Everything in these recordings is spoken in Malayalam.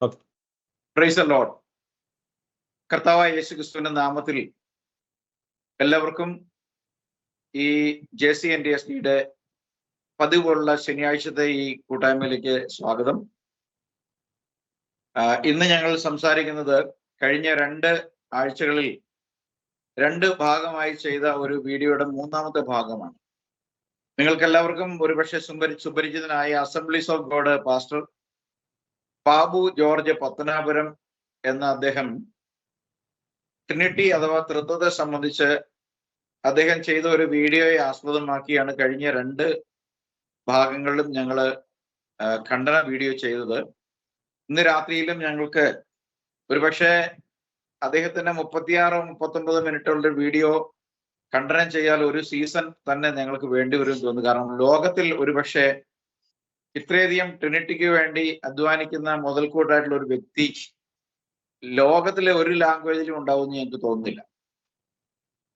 Praise the Lord. കർത്താവായ യേശുക്രിസ്തുവിന്റെ നാമത്തിൽ എല്ലാവർക്കും ഈ JCNDSD പതിവുള്ള ശനിയാഴ്ചത്തെ ഈ കൂട്ടായ്മയിലേക്ക് സ്വാഗതം. ഇന്ന് ഞങ്ങൾ സംസാരിക്കുന്നത് കഴിഞ്ഞ 2 ആഴ്ചകളിൽ 2 ഭാഗമായി ചെയ്ത ഒരു വീഡിയോയുടെ 3ാമത്തെ ഭാഗമാണ്. നിങ്ങൾക്ക് എല്ലാവർക്കും ഒരുപക്ഷെ സുപരിചിതനായ assemblies of God pastor Babu George Pathanapuram എന്ന അദ്ദേഹം ട്രിനിറ്റി അഥവാ ത്രിത്വത്തെ സംബന്ധിച്ച് അദ്ദേഹം ചെയ്ത ഒരു വീഡിയോയെ ആസ്പദമാക്കിയാണ് കഴിഞ്ഞ 2 ഭാഗങ്ങളിലും ഞങ്ങൾ ഖണ്ഡന വീഡിയോ ചെയ്തത്. ഇന്ന് രാത്രിയിലും ഞങ്ങൾക്ക് ഒരുപക്ഷെ അദ്ദേഹത്തിന്റെ 36-39 മിനിറ്റുകളുടെ വീഡിയോ ഖണ്ഡനം ചെയ്യാൻ ഒരു സീസൺ തന്നെ ഞങ്ങൾക്ക് വേണ്ടി വരും തോന്നുന്നു. കാരണം ലോകത്തിൽ ഒരുപക്ഷെ ഇത്രയധികം ട്രിനിറ്റിക്ക് വേണ്ടി അധ്വാനിക്കുന്ന മുതൽക്കൂട്ടായിട്ടുള്ള ഒരു വ്യക്തി ലോകത്തിലെ ഒരു ലാംഗ്വേജിലും ഉണ്ടാവുമെന്ന് എനിക്ക് തോന്നുന്നില്ല.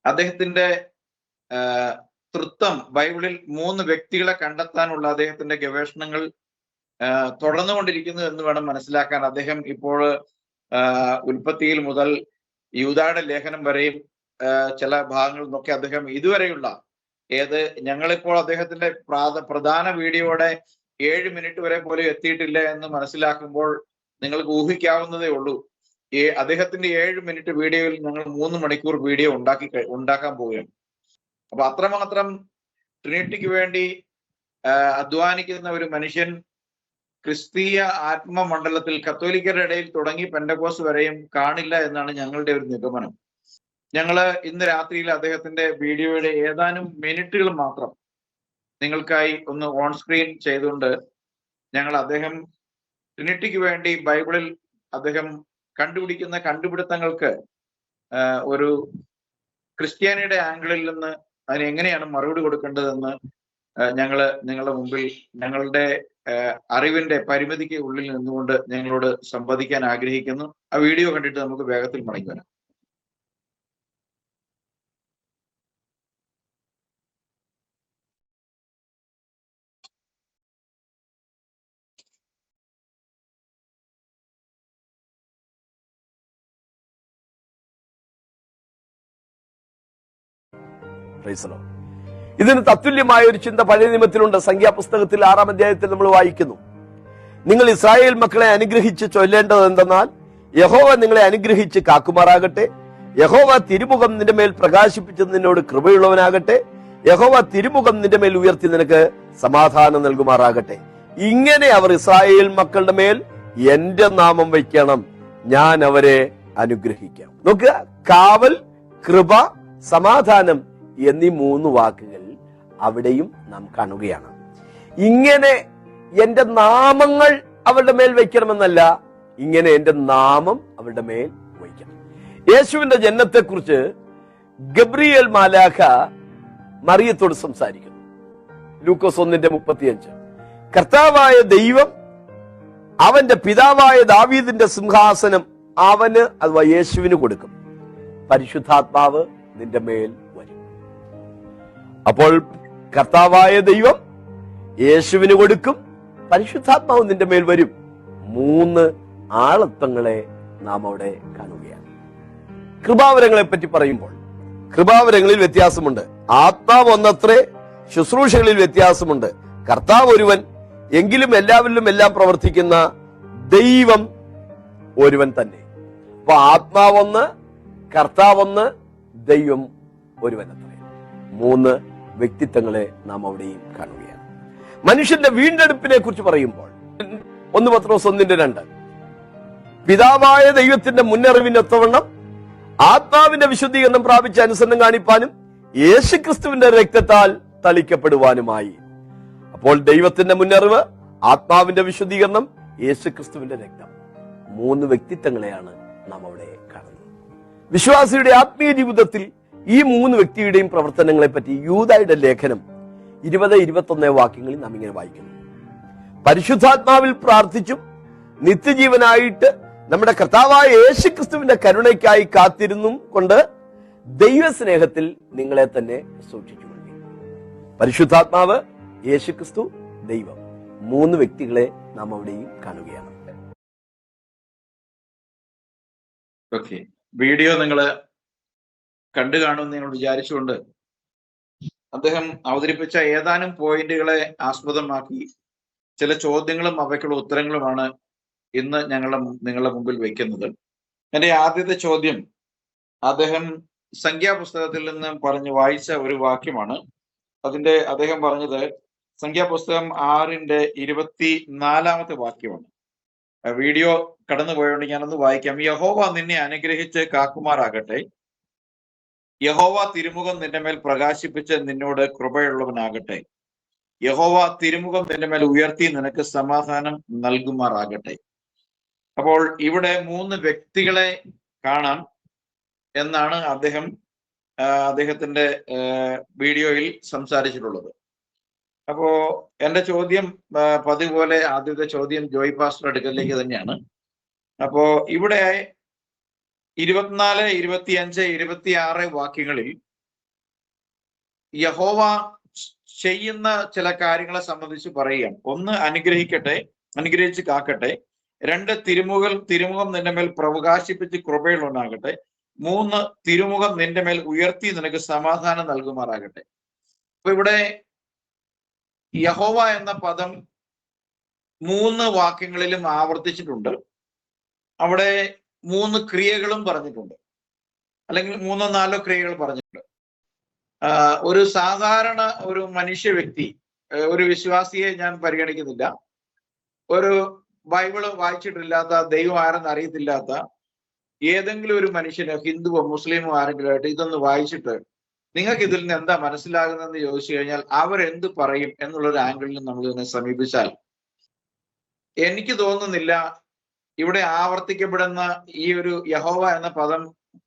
അദ്ദേഹത്തിന്റെ തൃത്വം ബൈബിളിൽ 3 വ്യക്തികളെ കണ്ടെത്താനുള്ള അദ്ദേഹത്തിന്റെ ഗവേഷണങ്ങൾ തുടർന്നുകൊണ്ടിരിക്കുന്നു എന്ന് വേണം മനസ്സിലാക്കാൻ. അദ്ദേഹം ഇപ്പോൾ ഉൽപ്പത്തിയിൽ മുതൽ യൂദായുടെ ലേഖനം വരെയും ചില ഭാഗങ്ങളിൽ നിന്നൊക്കെ അദ്ദേഹം ഇതുവരെയുള്ള ഞങ്ങളിപ്പോൾ അദ്ദേഹത്തിന്റെ പ്രധാന വീഡിയോയുടെ 7 മിനിറ്റ് വരെ പോലും എത്തിയിട്ടില്ല എന്ന് മനസ്സിലാക്കുമ്പോൾ നിങ്ങൾക്ക് ഊഹിക്കാവുന്നതേ ഉള്ളൂ. അദ്ദേഹത്തിന്റെ 7 മിനിറ്റ് വീഡിയോയിൽ ഞങ്ങൾ 3 മണിക്കൂർ വീഡിയോ ഉണ്ടാക്കാൻ പോവുകയാണ്. അപ്പൊ അത്രമാത്രം ട്രിനിറ്റിക്ക് വേണ്ടി അധ്വാനിക്കുന്ന ഒരു മനുഷ്യൻ ക്രിസ്തീയ ആത്മമണ്ഡലത്തിൽ കത്തോലിക്കരുടെ ഇടയിൽ തുടങ്ങി പെന്തക്കോസ്ത് വരെയും കാണില്ല എന്നാണ് ഞങ്ങളുടെ ഒരു നിഗമനം. ഞങ്ങള് ഇന്ന് രാത്രിയിൽ അദ്ദേഹത്തിന്റെ വീഡിയോയുടെ ഏതാനും മിനിറ്റുകൾ മാത്രം നിങ്ങൾക്കായി ഒന്ന് ഓൺ സ്ക്രീൻ ചെയ്തുകൊണ്ട് ഞങ്ങൾ അദ്ദേഹം ട്രിനിറ്റിക്ക് വേണ്ടി ബൈബിളിൽ അദ്ദേഹം കണ്ടുപിടിക്കുന്ന കണ്ടുപിടുത്തങ്ങൾക്ക് ഒരു ക്രിസ്ത്യാനിയുടെ ആംഗിളിൽ നിന്ന് അതിന് എങ്ങനെയാണ് മറുപടി കൊടുക്കേണ്ടതെന്ന് ഞങ്ങള് നിങ്ങളുടെ മുമ്പിൽ ഞങ്ങളുടെ അറിവിന്റെ പരിമിതിക്ക് ഉള്ളിൽ നിന്നുകൊണ്ട് ഞങ്ങളോട് സംവദിക്കാൻ ആഗ്രഹിക്കുന്നു. ആ വീഡിയോ കണ്ടിട്ട് നമുക്ക് വേഗത്തിൽ മടങ്ങി വരാം. ഇതിന് തത്തുല്യമായ ഒരു ചിന്ത പഴയ നിയമത്തിലുണ്ട്. സംഖ്യാപുസ്തകത്തിൽ 6-ാം അധ്യായത്തിൽ നമ്മൾ വായിക്കുന്നു, നിങ്ങൾ ഇസ്രായേൽ മക്കളെ അനുഗ്രഹിച്ച് ചൊല്ലേണ്ടത് എന്തെന്നാൽ, യഹോവ നിങ്ങളെ അനുഗ്രഹിച്ച് കാക്കുമാറാകട്ടെ, യഹോവ തിരുമുഖം നിന്റെ മേൽ പ്രകാശിപ്പിച്ച് നിന്നോട് കൃപയുള്ളവനാകട്ടെ, യഹോവ തിരുമുഖം നിന്റെ മേൽ ഉയർത്തി നിനക്ക് സമാധാനം നൽകുമാറാകട്ടെ. ഇങ്ങനെ അവർ ഇസ്രായേൽ മക്കളുടെ മേൽ എന്റെ നാമം വയ്ക്കണം, ഞാൻ അവരെ അനുഗ്രഹിക്കാം. നോക്കുക, കാവൽ, കൃപ, സമാധാനം എന്നീ 3 വാക്കുകൾ അവിടെയും നാം കാണുകയാണ്. ഇങ്ങനെ എന്റെ നാമങ്ങൾ അവരുടെ മേൽ വയ്ക്കണമെന്നല്ല, ഇങ്ങനെ എന്റെ നാമം അവരുടെ മേൽ വയ്ക്കണം. യേശുവിന്റെ ജനനത്തെക്കുറിച്ച് ഗബ്രിയേൽ മാലാഖ മറിയത്തോട് സംസാരിക്കുന്നു. ലൂക്കോസ് 1:35 കർത്താവായ ദൈവം അവന്റെ പിതാവായ ദാവീദിന്റെ സിംഹാസനം അവന് അഥവാ യേശുവിന് കൊടുക്കും, പരിശുദ്ധാത്മാവ് നിന്റെ മേൽ വരും. അപ്പോൾ കർത്താവായ ദൈവം യേശുവിന് കൊടുക്കും, പരിശുദ്ധാത്മാവ് നിന്റെ മേൽ വരും. 3 ആളത്വങ്ങളെ നാം അവിടെ കാണുകയാണ്. കൃപാവരങ്ങളെ പറ്റി പറയുമ്പോൾ കൃപാവരങ്ങളിൽ വ്യത്യാസമുണ്ട്. ആത്മാവ് ഒന്നത്രേ, ശുശ്രൂഷകളിൽ വ്യത്യാസമുണ്ട്. കർത്താവ് ഒരുവൻ, എങ്കിലും എല്ലാവരിലും എല്ലാം പ്രവർത്തിക്കുന്ന ദൈവം ഒരുവൻ തന്നെ. അപ്പൊ ആത്മാവൊന്ന്, കർത്താവൊന്ന്, ദൈവം ഒരുവൻ അത്രേ. 3 വ്യക്തിത്വങ്ങളെ നാം അവിടെയും കാണുകയാണ്. മനുഷ്യന്റെ വീണ്ടെടുപ്പിനെ കുറിച്ച് പറയുമ്പോൾ 1 പത്രോസ് 1:2 പിതാവായ ദൈവത്തിന്റെ മുന്നറിവിനൊത്തവണ്ണം ആത്മാവിന്റെ വിശുദ്ധീകരണം പ്രാപിച്ച അനുസരണം കാണിപ്പാനും യേശുക്രിസ്തുവിന്റെ രക്തത്താൽ തളിക്കപ്പെടുവാനുമായി. അപ്പോൾ ദൈവത്തിന്റെ മുന്നറിവ്, ആത്മാവിന്റെ വിശുദ്ധീകരണം, യേശുക്രിസ്തുവിന്റെ രക്തം, 3 വ്യക്തിത്വങ്ങളെയാണ് നാം അവിടെ കാണുന്നത്. വിശ്വാസിയുടെ ആത്മീയ ജീവിതത്തിൽ ഈ 3 വ്യക്തിയുടെയും പ്രവർത്തനങ്ങളെ പറ്റി യൂദായുടെ ലേഖനം 20-21 വാക്യങ്ങളിൽ നാം ഇങ്ങനെ വായിക്കുന്നു, പരിശുദ്ധാത്മാവിൽ പ്രാർത്ഥിച്ചും നിത്യജീവനായിട്ട് നമ്മുടെ കർത്താവായ യേശുക്രിസ്തുവിന്റെ കരുണയ്ക്കായി കാത്തിരുന്നും കൊണ്ട് ദൈവസ്നേഹത്തിൽ നിങ്ങളെ തന്നെ സൂക്ഷിച്ചുകൊള്ളി. പരിശുദ്ധാത്മാവ്, യേശുക്രിസ്തു, ദൈവം, 3 വ്യക്തികളെ നാം അവിടെയും കാണുകയാണ്. ഓക്കെ, വീഡിയോ നിങ്ങൾ കണ്ടു കാണുമെന്ന് ഞങ്ങൾ വിചാരിച്ചുകൊണ്ട് അദ്ദേഹം അവതരിപ്പിച്ച ഏതാനും പോയിന്റുകളെ ആസ്പദമാക്കി ചില ചോദ്യങ്ങളും അവയ്ക്കുള്ള ഉത്തരങ്ങളുമാണ് ഇന്ന് നിങ്ങളുടെ മുമ്പിൽ വയ്ക്കുന്നത്. എന്റെ ആദ്യത്തെ ചോദ്യം അദ്ദേഹം സംഖ്യാപുസ്തകത്തിൽ നിന്ന് വായിച്ച ഒരു വാക്യമാണ്. അദ്ദേഹം പറഞ്ഞത് സംഖ്യാപുസ്തകം 6:24 വാക്യമാണ്. വീഡിയോ കടന്നു പോയോണ്ട് ഞാനൊന്ന് വായിക്കാം. യഹോവ നിന്നെ അനുഗ്രഹിച്ച് കാക്കുമാറാകട്ടെ, യഹോവ തിരുമുഖം നിന്റെ മേൽ പ്രകാശിപ്പിച്ച് നിന്നോട് കൃപയുള്ളവനാകട്ടെ, യഹോവ തിരുമുഖം നിന്റെ മേൽ ഉയർത്തി നിനക്ക് സമാധാനം നൽകുമാറാകട്ടെ. അപ്പോൾ ഇവിടെ 3 വ്യക്തികളെ കാണാം എന്നാണ് അദ്ദേഹത്തിന്റെ വീഡിയോയിൽ സംസാരിച്ചിട്ടുള്ളത്. അപ്പോ എന്റെ ചോദ്യം പതിവ് പോലെ ആദ്യത്തെ ചോദ്യം ജോയ് പാസ്റ്റർ അടുക്കലേക്ക് തന്നെയാണ്. അപ്പോ ഇവിടെ 24, 25, 26 വാക്യങ്ങളിൽ യഹോവ ചെയ്യുന്ന ചില കാര്യങ്ങളെ സംബന്ധിച്ച് പറയുകയാണ്. ഒന്ന്, അനുഗ്രഹിച്ച് കാക്കട്ടെ. 2, തിരുമുഖം നിന്റെ മേൽ പ്രകാശിപ്പിച്ച് കൃപയുള്ളവനാകട്ടെ. 3, തിരുമുഖം നിന്റെ മേൽ ഉയർത്തി നിനക്ക് സമാധാനം നൽകുമാറാകട്ടെ. അപ്പൊ ഇവിടെ യഹോവ എന്ന പദം 3 വാക്യങ്ങളിലും ആവർത്തിച്ചിട്ടുണ്ട്. അവിടെ 3 ക്രിയകളും പറഞ്ഞിട്ടുണ്ട്, അല്ലെങ്കിൽ 3-4 ക്രിയകൾ പറഞ്ഞിട്ടുണ്ട്. ഒരു സാധാരണ ഒരു മനുഷ്യ വ്യക്തി, ഒരു വിശ്വാസിയെ ഞാൻ പരിഗണിക്കുന്നില്ല, ഒരു ബൈബിള് വായിച്ചിട്ടില്ലാത്ത, ദൈവം ആരെന്ന് അറിയത്തില്ലാത്ത ഏതെങ്കിലും ഒരു മനുഷ്യന്, ഹിന്ദുവോ മുസ്ലിമോ ആരെങ്കിലും ആയിട്ട് ഇതൊന്ന് വായിച്ചിട്ട് നിങ്ങൾക്ക് ഇതിൽ നിന്ന് എന്താ മനസ്സിലാകുന്നതെന്ന് ചോദിച്ചു കഴിഞ്ഞാൽ അവരെന്ത് പറയും എന്നുള്ളൊരു ആംഗിളിൽ നമ്മൾ ഇതിനെ സമീപിച്ചാൽ എനിക്ക് തോന്നുന്നില്ല ഇവിടെ ആവർത്തിക്കപ്പെടുന്ന ഈ ഒരു യഹോവ എന്ന പദം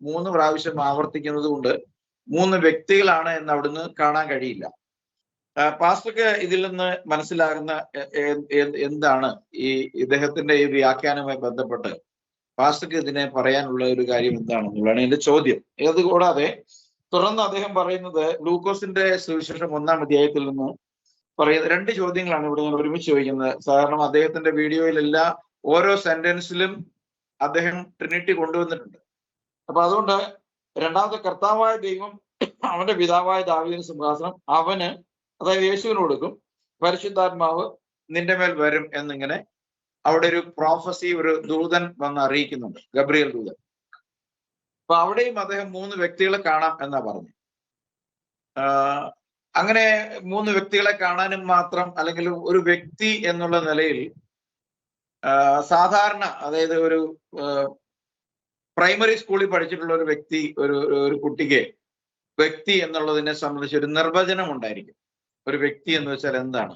3 പ്രാവശ്യം ആവർത്തിക്കുന്നത് കൊണ്ട് 3 വ്യക്തികളാണ് എന്ന് അവിടുന്ന് കാണാൻ കഴിയില്ല. പാസ്റ്റർക്ക് ഇതിൽ നിന്ന് മനസ്സിലാകുന്ന എന്താണ് ഈ ഇദ്ദേഹത്തിന്റെ ഈ വ്യാഖ്യാനവുമായി ബന്ധപ്പെട്ട് പാസ്റ്റർക്ക് ഇതിനെ പറയാനുള്ള ഒരു കാര്യം എന്താണെന്നുള്ളതാണ് എന്റെ ചോദ്യം. അതുകൂടാതെ തുടർന്ന് അദ്ദേഹം പറയുന്നത് ലൂക്കോസിന്റെ സുവിശേഷം 1-ാം അധ്യായത്തിൽ നിന്ന് പറയുന്ന 2 ചോദ്യങ്ങളാണ് ഇവിടെ ഞാൻ ഒരുമിച്ച് ചോദിക്കുന്നത്. സാധാരണ അദ്ദേഹത്തിന്റെ വീഡിയോയിലെല്ലാം ഓരോ സെന്റൻസിലും അദ്ദേഹം ട്രിനിറ്റി കൊണ്ടുവന്നിട്ടുണ്ട്. അപ്പൊ അതുകൊണ്ട് രണ്ടാമത്തെ, കർത്താവായ ദൈവം അവന്റെ പിതാവായ ദാവീദിന് സിംഹാസനം അവന്, അതായത് യേശുവിന് കൊടുക്കും, പരിശുദ്ധാത്മാവ് നിന്റെ മേൽ വരും എന്നിങ്ങനെ അവിടെ ഒരു പ്രോഫസി, ഒരു ദൂതൻ വന്ന് അറിയിക്കുന്നുണ്ട്, ഗബ്രിയേൽ ദൂതൻ. അപ്പൊ അവിടെയും അദ്ദേഹം 3 വ്യക്തികളെ കാണാം എന്നാ പറഞ്ഞു. അങ്ങനെ 3 വ്യക്തികളെ കാണാനും മാത്രം, അല്ലെങ്കിൽ ഒരു വ്യക്തി എന്നുള്ള നിലയിൽ സാധാരണ, അതായത് ഒരു പ്രൈമറി സ്കൂളിൽ പഠിച്ചിട്ടുള്ള ഒരു വ്യക്തി, ഒരു കുട്ടിക്ക് വ്യക്തി എന്നുള്ളതിനെ സംബന്ധിച്ച് ഒരു നിർവചനം ഉണ്ടായിരിക്കും. ഒരു വ്യക്തി എന്ന് വെച്ചാൽ എന്താണ്?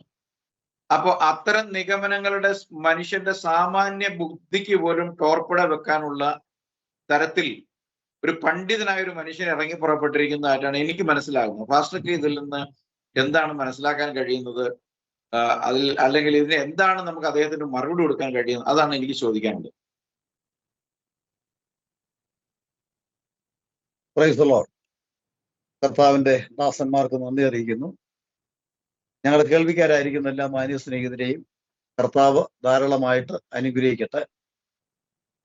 അപ്പോ അത്തരം നിഗമനങ്ങളുടെ മനുഷ്യന്റെ സാമാന്യ ബുദ്ധിക്ക് പോലും ടോർപ്പിട വെക്കാനുള്ള തരത്തിൽ ഒരു പണ്ഡിതനായ ഒരു മനുഷ്യൻ ഇറങ്ങി പുറപ്പെട്ടിരിക്കുന്നതായിട്ടാണ് എനിക്ക് മനസ്സിലാകുന്നത്. പാസ്റ്റർക്ക് ഇതിൽ നിന്ന് എന്താണ് മനസ്സിലാക്കാൻ കഴിയുന്നത്? അല്ലെങ്കിൽ ഇതിന് എന്താണ് നമുക്ക് അദ്ദേഹത്തിന് മറുപടി കൊടുക്കാൻ കഴിയുന്നത്? അതാണ് എനിക്ക് ചോദിക്കാനുള്ളത്. Praise the Lord. കർത്താവിന്റെ ദാസന്മാർക്ക് നന്ദി അറിയിക്കുന്നു. ഞങ്ങളുടെ കേൾവിക്കാരായിരിക്കുന്ന എല്ലാ മാന്യ സ്നേഹിതരെയും കർത്താവ് ധാരാളമായിട്ട് അനുഗ്രഹിക്കട്ടെ.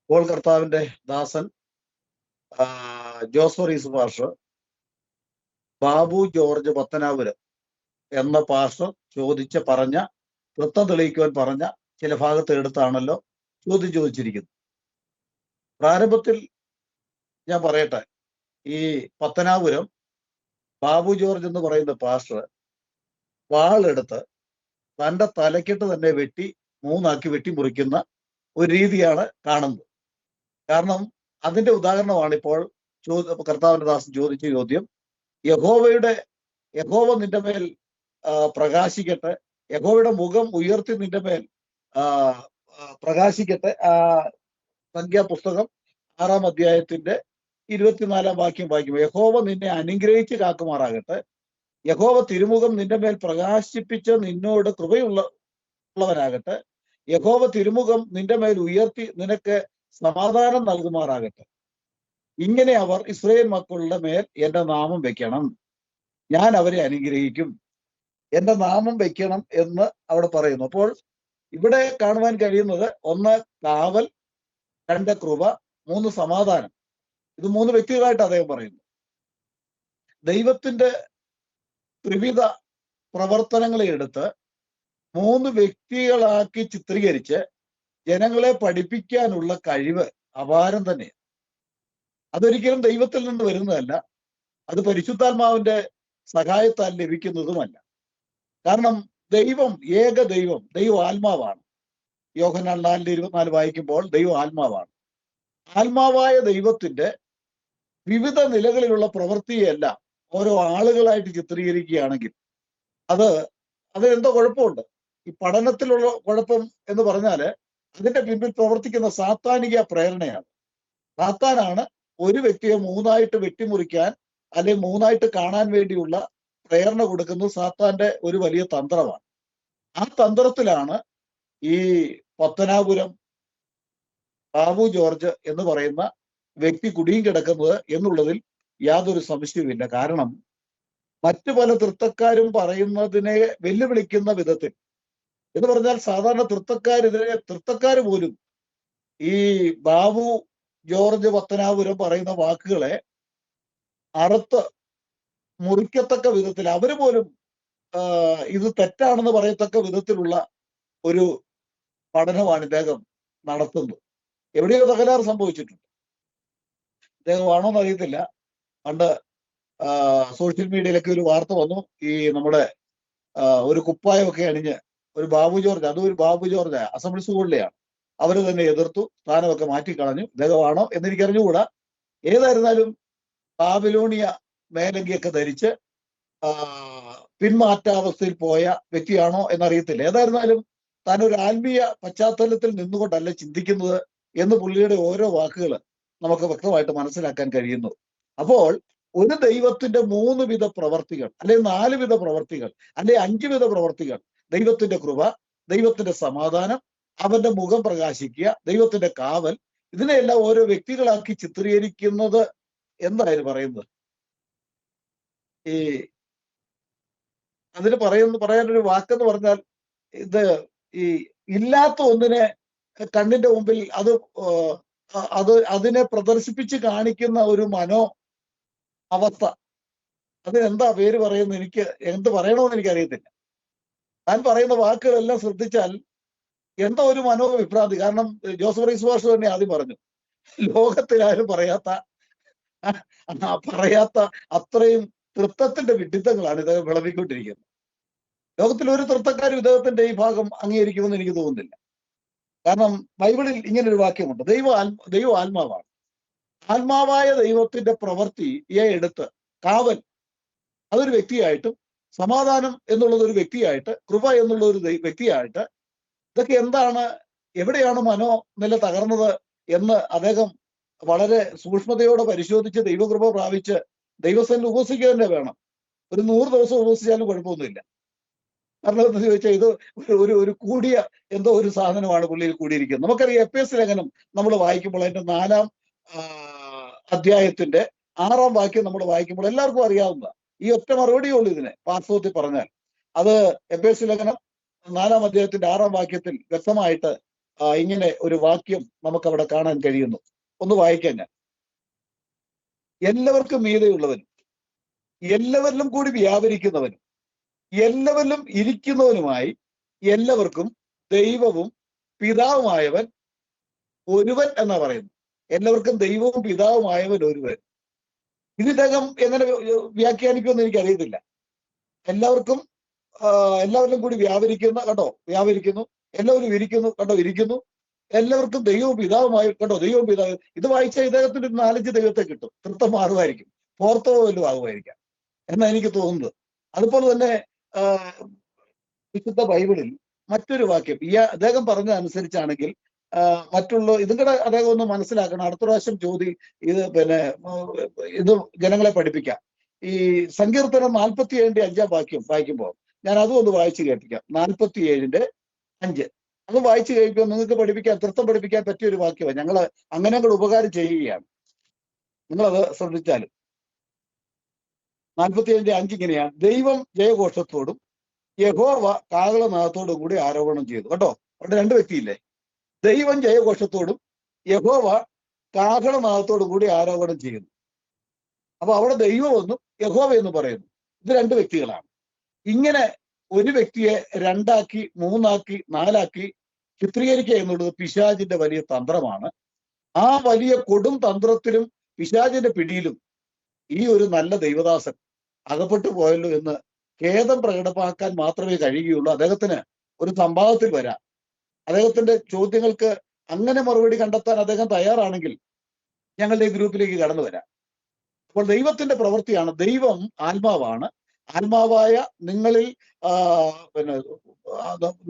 ഇപ്പോൾ കർത്താവിന്റെ ദാസൻ ജോസ്ഫറീസ് പാസ്റ്റർ ബാബു ജോർജ് പത്തനാപുരം എന്ന പാസ്റ്റർ പറഞ്ഞ വൃത്തം തെളിയിക്കുവാൻ പറഞ്ഞ ചില ഭാഗത്ത് എടുത്താണല്ലോ ചോദ്യം ചോദിച്ചിരിക്കുന്നത്. പ്രാരംഭത്തിൽ ഞാൻ പറയട്ടെ, ഈ പത്തനാപുരം ബാബു ജോർജ് എന്ന് പറയുന്ന പാസ്റ്റർ വാളെടുത്ത് തൻ്റെ തലക്കെട്ട് തന്നെ മൂന്നാക്കി വെട്ടിമുറിക്കുന്ന ഒരു രീതിയാണ് കാണുന്നത്. കാരണം അതിന്റെ ഉദാഹരണമാണ് ഇപ്പോൾ കർത്താവിന്റെ ദാസൻ ചോദിച്ച ചോദ്യം. യഹോവ നിന്റെ മേൽ പ്രകാശിക്കട്ടെ, യഹോവയുടെ മുഖം ഉയർത്തി നിന്റെ മേൽ പ്രകാശിക്കട്ടെ. സംഖ്യാപുസ്തകം 6-ാം അധ്യായത്തിന്റെ 24-ാം വാക്യം വായിക്കും. യഹോവ നിന്നെ അനുഗ്രഹിച്ച് കാക്കുമാറാകട്ടെ, യഹോവ തിരുമുഖം നിന്റെ മേൽ പ്രകാശിപ്പിച്ച് നിന്നോട് കൃപയുള്ളവനാകട്ടെ, യഹോവ തിരുമുഖം നിന്റെ മേൽ ഉയർത്തി നിനക്ക് സമാധാനം നൽകുമാറാകട്ടെ. ഇങ്ങനെ അവർ ഇസ്രായേൽ മക്കളുടെ മേൽ എന്റെ നാമം വെക്കണം, ഞാൻ അവരെ അനുഗ്രഹിക്കും, എന്റെ നാമം വെക്കണം എന്ന് അവിടെ പറയുന്നു. അപ്പോൾ ഇവിടെ കാണുവാൻ കഴിയുന്നത് 1 കാവൽ, 2 കൃപ, മൂന്ന് സമാധാനം, ഇത് മൂന്ന് വ്യക്തികളായിട്ട് അദ്ദേഹം പറയുന്നു. ദൈവത്തിന്റെ ത്രിവിധ പ്രവർത്തനങ്ങളെ എടുത്ത് മൂന്ന് വ്യക്തികളാക്കി ചിത്രീകരിച്ച് ജനങ്ങളെ പഠിപ്പിക്കാനുള്ള കഴിവ് അപാരം തന്നെയാണ്. അതൊരിക്കലും ദൈവത്തിൽ നിന്ന് വരുന്നതല്ല, അത് പരിശുദ്ധാത്മാവിന്റെ സഹായത്താൽ ലഭിക്കുന്നതുമല്ല. കാരണം ദൈവം, ഏക ദൈവം, ദൈവം ആത്മാവാണ്. യോഹന്നാൻ 4:24 വായിക്കുമ്പോൾ ദൈവം ആത്മാവാണ്. ആത്മാവായ ദൈവത്തിന്റെ വിവിധ നിലകളിലുള്ള പ്രവൃത്തിയെല്ലാം ഓരോ ആളുകളായിട്ട് ചിത്രീകരിക്കുകയാണെങ്കിൽ അത് എന്തോ കുഴപ്പമുണ്ട്. ഈ പഠനത്തിലുള്ള കുഴപ്പം എന്ന് പറഞ്ഞാല് അതിന്റെ പിന്നിൽ പ്രവർത്തിക്കുന്ന സാത്താനിക പ്രേരണയാണ്. സാത്താനാണ് ഒരു വ്യക്തിയെ മൂന്നായിട്ട് വെട്ടിമുറിക്കാൻ അല്ലെങ്കിൽ മൂന്നായിട്ട് കാണാൻ വേണ്ടിയുള്ള പ്രേരണ കൊടുക്കുന്നത്. സാത്താന്റെ ഒരു വലിയ തന്ത്രമാണ്. ആ തന്ത്രത്തിലാണ് ഈ പത്തനാപുരം ബാബു ജോർജ് എന്ന് പറയുന്ന വ്യക്തി കുടുങ്ങി കിടക്കുന്നത് എന്നുള്ളതിൽ യാതൊരു സംശയവുമില്ല. കാരണം മറ്റു പല തൃത്തക്കാരും പറയുന്നതിനെ വെല്ലുവിളിക്കുന്ന വിധത്തിൽ, എന്ന് പറഞ്ഞാൽ സാധാരണ തൃത്തക്കാർ പോലും ഈ ബാബു ജോർജ് പത്തനാപുരം പറയുന്ന വാക്കുകളെ അറുത്ത് മുറിക്കത്തക്ക വിധത്തിൽ അവര് പോലും ഇത് തെറ്റാണെന്ന് പറയത്തക്ക വിധത്തിലുള്ള ഒരു പഠനമാണ് ഇദ്ദേഹം നടത്തുന്നത്. എവിടെയോ തകരാറ് സംഭവിച്ചിട്ടുണ്ട്. ഇദ്ദേഹമാണോ എന്ന് അറിയത്തില്ല. പണ്ട് സോഷ്യൽ മീഡിയയിലൊക്കെ ഒരു വാർത്ത വന്നു, ഈ നമ്മുടെ ഒരു കുപ്പായമൊക്കെ അണിഞ്ഞ് ഒരു ബാബു ജോർജ്, അതും ഒരു ബാബു ജോർജ് അസംബ്ലി സ്കൂളിലെയാണ്, അവര് തന്നെ എതിർത്തു, സ്ഥാനമൊക്കെ മാറ്റിക്കളഞ്ഞു. ഇദ്ദേഹമാണോ എന്ന് എനിക്ക് അറിഞ്ഞുകൂടാ. ഏതായിരുന്നാലും ബാബിലോണിയ മേലങ്കിയൊക്കെ ധരിച്ച് പിന്മാറ്റാവസ്ഥയിൽ പോയ വ്യക്തിയാണോ എന്നറിയത്തില്ല. ഏതായിരുന്നാലും താൻ ഒരു ആത്മീയ പശ്ചാത്തലത്തിൽ നിന്നുകൊണ്ടല്ല ചിന്തിക്കുന്നത് എന്ന് പുള്ളിയുടെ ഓരോ വാക്കുകൾ നമുക്ക് വ്യക്തമായിട്ട് മനസ്സിലാക്കാൻ കഴിയുന്നു. അപ്പോൾ ഒരു ദൈവത്തിന്റെ 3 വിധ പ്രവർത്തികൾ, അല്ലെങ്കിൽ 4 വിധ പ്രവർത്തികൾ, അല്ലെങ്കിൽ 5 വിധ പ്രവർത്തികൾ, ദൈവത്തിന്റെ കൃപ, ദൈവത്തിന്റെ സമാധാനം, അവന്റെ മുഖം പ്രകാശിക്കുക, ദൈവത്തിന്റെ കാവൽ, ഇതിനെല്ലാം ഓരോ വ്യക്തികളാക്കി ചിത്രീകരിക്കുന്നത് എന്തായാലും പറയുന്നത്. ഈ അതിന് പറയാനൊരു വാക്കെന്ന് പറഞ്ഞാൽ, ഇത് ഈ ഇല്ലാത്ത ഒന്നിനെ കണ്ണിന്റെ മുമ്പിൽ അതിനെ പ്രദർശിപ്പിച്ച് കാണിക്കുന്ന ഒരു അവസ്ഥ, അതിനെന്താ പേര് പറയുന്നത്, എനിക്ക് എന്ത് പറയണമെന്ന് എനിക്കറിയത്തില്ല. ഞാൻ പറയുന്ന വാക്കുകളെല്ലാം ശ്രദ്ധിച്ചാൽ എന്തോ ഒരു മനോവിഭ്രാന്തി. കാരണം ജോസഫ് റൈസ് മാസ്റ്റർ തന്നെ ആദ്യം പറഞ്ഞു, ലോകത്തിലാരും പറയാത്ത അത്രയും തൃത്വത്തിന്റെ വിഡിത്തങ്ങളാണ് ഇദ്ദേഹം വിളവിക്കൊണ്ടിരിക്കുന്നത്. ലോകത്തിൽ ഒരു തൃത്വക്കാരും ഇദ്ദേഹത്തിന്റെ ഈ ഭാഗം അംഗീകരിക്കുമെന്ന് എനിക്ക് തോന്നുന്നില്ല. കാരണം ബൈബിളിൽ ഇങ്ങനൊരു വാക്യമുണ്ട്, ദൈവം ആത്മാവാണ്. ആത്മാവായ ദൈവത്തിന്റെ പ്രവൃത്തിയെ എടുത്ത് കാവൽ അതൊരു വ്യക്തിയായിട്ടും, സമാധാനം എന്നുള്ളത് ഒരു വ്യക്തിയായിട്ട്, കൃപ എന്നുള്ള ഒരു വ്യക്തിയായിട്ട്, ഇതൊക്കെ എന്താണ്, എവിടെയാണ് മനോനില തകർന്നത് എന്ന് അദ്ദേഹം വളരെ സൂക്ഷ്മതയോടെ പരിശോധിച്ച് ദൈവകൃപ പ്രാപിച്ച് ദൈവസന്നിധിയിൽ ഉപവസിക്കുക തന്നെ വേണം. ഒരു 100 ദിവസം ഉപവസിച്ചാലും കുഴപ്പമൊന്നുമില്ല. കാരണം എന്താ ചോദിച്ചാൽ ഇത് ഒരു കൂടിയ എന്തോ ഒരു സാധനമാണ് പുള്ളിയിൽ കൂടിയിരിക്കുന്നത്. നമുക്കറിയാം എഫേസ്യ ലേഖനം നമ്മൾ വായിക്കുമ്പോൾ അതിന്റെ 4-ാം അധ്യായത്തിന്റെ 6-ാം വാക്യം നമ്മൾ വായിക്കുമ്പോൾ എല്ലാവർക്കും അറിയാവുന്ന ഈ ഒറ്റ മറുപടിയേ ഉള്ളൂ ഇതിനെ വാസ്തവത്തിൽ പറഞ്ഞാൽ. അത് എഫേസ്യ ലേഖനം 4-ാം അധ്യായത്തിന്റെ 6-ാം വാക്യത്തിൽ വ്യക്തമായിട്ട് ഇങ്ങനെ ഒരു വാക്യം നമുക്ക് അവിടെ കാണാൻ കഴിയുന്നു. ഒന്ന് വായിക്കാൻ ഞാൻ. എല്ലാവർക്കും മീതെയുള്ളവനും എല്ലാവരിലും കൂടി വ്യാപരിക്കുന്നവനും എല്ലാവരിലും ഇരിക്കുന്നവനുമായി എല്ലാവർക്കും ദൈവവും പിതാവുമായവൻ ഒരുവൻ എന്നാ പറയുന്നു. എല്ലാവർക്കും ദൈവവും പിതാവുമായവൻ ഒരുവൻ. ഇതിനകം എങ്ങനെ വ്യാഖ്യാനിക്കുമെന്ന് എനിക്കറിയത്തില്ല. എല്ലാവരിലും കൂടി വ്യാപരിക്കുന്നു, എല്ലാവരും ഇരിക്കുന്നു, ഇരിക്കുന്നു, എല്ലാവർക്കും ദൈവവും പിതാവുമായി, ദൈവവും പിതാവ്. ഇത് വായിച്ചാൽ ഇദ്ദേഹത്തിന്റെ 4-5 ദൈവത്തെ കിട്ടും. തൃത്വം മാറുമായിരിക്കും, ഫോർത്തോ വല്ലതും ആകുമായിരിക്കാം എന്നാ എനിക്ക് തോന്നുന്നത്. അതുപോലെ തന്നെ വിശുദ്ധ ബൈബിളിൽ മറ്റൊരു വാക്യം അദ്ദേഹം പറഞ്ഞതനുസരിച്ചാണെങ്കിൽ മറ്റുള്ള ഇതും കൂടെ അദ്ദേഹം ഒന്ന് മനസ്സിലാക്കണം. അടുത്ത പ്രാവശ്യം ഇത് ജനങ്ങളെ പഠിപ്പിക്കാം. ഈ സങ്കീർത്തനം 47-ന്റെ 5-ാം വാക്യം വായിക്കുമ്പോൾ ഞാൻ അതും ഒന്ന് വായിച്ചു കേൾപ്പിക്കാം. 47-ന്റെ 5 അത് വായിച്ചു കഴിക്കുമ്പോൾ നിങ്ങൾക്ക് തൃത്വം പഠിപ്പിക്കാൻ പറ്റിയ ഒരു വാക്യമാണ്. ഞങ്ങൾ അങ്ങനെ കൂടെ ഉപകാരം ചെയ്യുകയാണ്. നിങ്ങളത് ശ്രദ്ധിച്ചാലും 47-ന്റെ 5 ഇങ്ങനെയാണ്: ദൈവം ജയഘോഷത്തോടും യഹോവ കാഹളനാദത്തോടും കൂടി ആരോപണം ചെയ്തു. കേട്ടോ, അവിടെ 2 വ്യക്തിയില്ലേ? ദൈവം ജയഘോഷത്തോടും യഹോവ കാഹളനാദത്തോടു കൂടി ആരോപണം ചെയ്യുന്നു. അപ്പൊ അവിടെ ദൈവമെന്നും യഹോവയെന്നും പറയുന്നു. ഇത് രണ്ട് വ്യക്തികളാണ്. ഇങ്ങനെ ഒരു വ്യക്തിയെ രണ്ടാക്കി, മൂന്നാക്കി, നാലാക്കി ചിത്രീകരിക്കുക എന്നുള്ളത് പിശാചിന്റെ വലിയ തന്ത്രമാണ്. ആ വലിയ കൊടും തന്ത്രത്തിലും പിശാചിന്റെ പിടിയിലും ഈ ഒരു നല്ല ദൈവദാസൻ അകപ്പെട്ടു പോയല്ലോ എന്ന് ഖേദം പ്രകടമാക്കാൻ മാത്രമേ കഴിയുകയുള്ളൂ. അദ്ദേഹത്തിന് ഒരു സംവാദത്തിൽ വരാം. അദ്ദേഹത്തിന്റെ ചോദ്യങ്ങൾക്ക് അങ്ങനെ മറുപടി കണ്ടെത്താൻ അദ്ദേഹം തയ്യാറാണെങ്കിൽ ഞങ്ങളുടെ ഈ ഗ്രൂപ്പിലേക്ക് കടന്നു വരാം. അപ്പോൾ ദൈവത്തിന്റെ പ്രവൃത്തിയാണ്. ദൈവം ആത്മാവാണ്. ആത്മാവായ നിങ്ങളിൽ പിന്നെ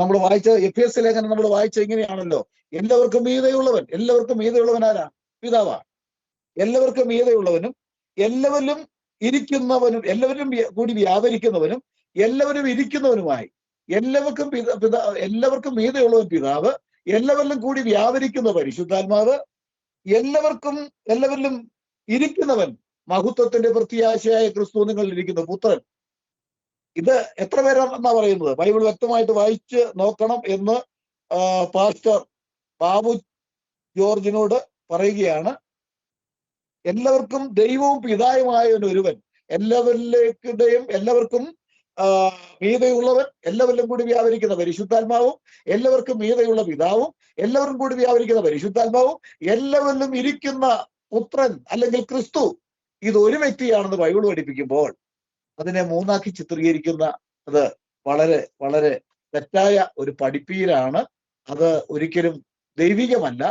നമ്മൾ വായിച്ച എഫേസ്യ ലേഖനം നമ്മൾ വായിച്ച ഇങ്ങനെയാണല്ലോ, എല്ലാവർക്കും മീതെയുള്ളവൻ. എല്ലാവർക്കും മീതെയുള്ളവൻ ആരാ? പിതാവാണ്. എല്ലാവർക്കും മീതെയുള്ളവനും എല്ലാവരിലും ഇരിക്കുന്നവനും എല്ലാവരും കൂടി വ്യാപരിക്കുന്നവനും എല്ലാവരും ഇരിക്കുന്നവനുമായി എല്ലാവർക്കും മീതെയുള്ളവൻ പിതാവ്, എല്ലാവരിലും കൂടി വ്യാപരിക്കുന്ന പരിശുദ്ധാത്മാവ്, എല്ലാവരിലും ഇരിക്കുന്നവൻ മഹത്വത്തിന്റെ പ്രത്യാശയായ ക്രിസ്തു നിങ്ങളിൽ ഇരിക്കുന്ന പുത്രൻ. ഇത് എത്ര പേരാണെന്നാ പറയുന്നത്? ബൈബിൾ വ്യക്തമായിട്ട് വായിച്ച് നോക്കണം എന്ന് പാസ്റ്റർ ബാബു ജോർജിനോട് പറയുകയാണ്. എല്ലാവർക്കും ദൈവവും പിതാവുമായ ഒരുവൻ, എല്ലാവർക്കും മീതെയുള്ളവൻ, എല്ലാവരിലും കൂടി വ്യാപരിക്കുന്ന പരിശുദ്ധാത്മാവും, എല്ലാവർക്കും മീതെയുള്ള പിതാവും, എല്ലാവരും കൂടി വ്യാപരിക്കുന്ന പരിശുദ്ധാത്മാവും, എല്ലാവരിലും ഇരിക്കുന്ന പുത്രൻ അല്ലെങ്കിൽ ക്രിസ്തു, ഇത് ഒരു വ്യക്തിയാണെന്ന് ബൈബിൾ പഠിപ്പിക്കുമ്പോൾ അതിനെ മൂന്നാക്കി ചിത്രീകരിക്കുന്ന അത് വളരെ വളരെ തെറ്റായ ഒരു പഠിപ്പീരാണ്. അത് ഒരിക്കലും ദൈവികമല്ല.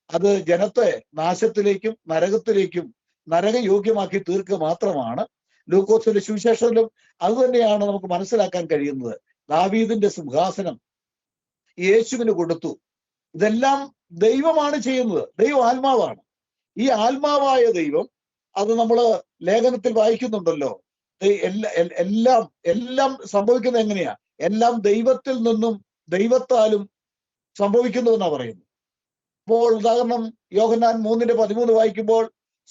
അത് ജനത്തെ നാശത്തിലേക്കും നരകത്തിലേക്കും നരകയോഗ്യമാക്കി തീർക്കുക മാത്രമാണ്. ലൂക്കോസിന്റെ സുവിശേഷത്തിലും അതുതന്നെയാണ് നമുക്ക് മനസ്സിലാക്കാൻ കഴിയുന്നത്. ദാവീദിന്റെ സിംഹാസനം യേശുവിന് കൊടുത്തു. ഇതെല്ലാം ദൈവമാണ് ചെയ്യുന്നത്. ദൈവം ആത്മാവാണ്. ഈ ആത്മാവായ ദൈവം, അത് നമ്മൾ ലേഖനത്തിൽ വായിക്കുന്നുണ്ടല്ലോ, എല്ലാം സംഭവിക്കുന്നത് എങ്ങനെയാ? എല്ലാം ദൈവത്തിൽ നിന്നും ദൈവത്താലും സംഭവിക്കുന്നു എന്നാ പറയുന്നത്. അപ്പോൾ ഉദാഹരണം യോഹന്നാൻ 3:13 വായിക്കുമ്പോൾ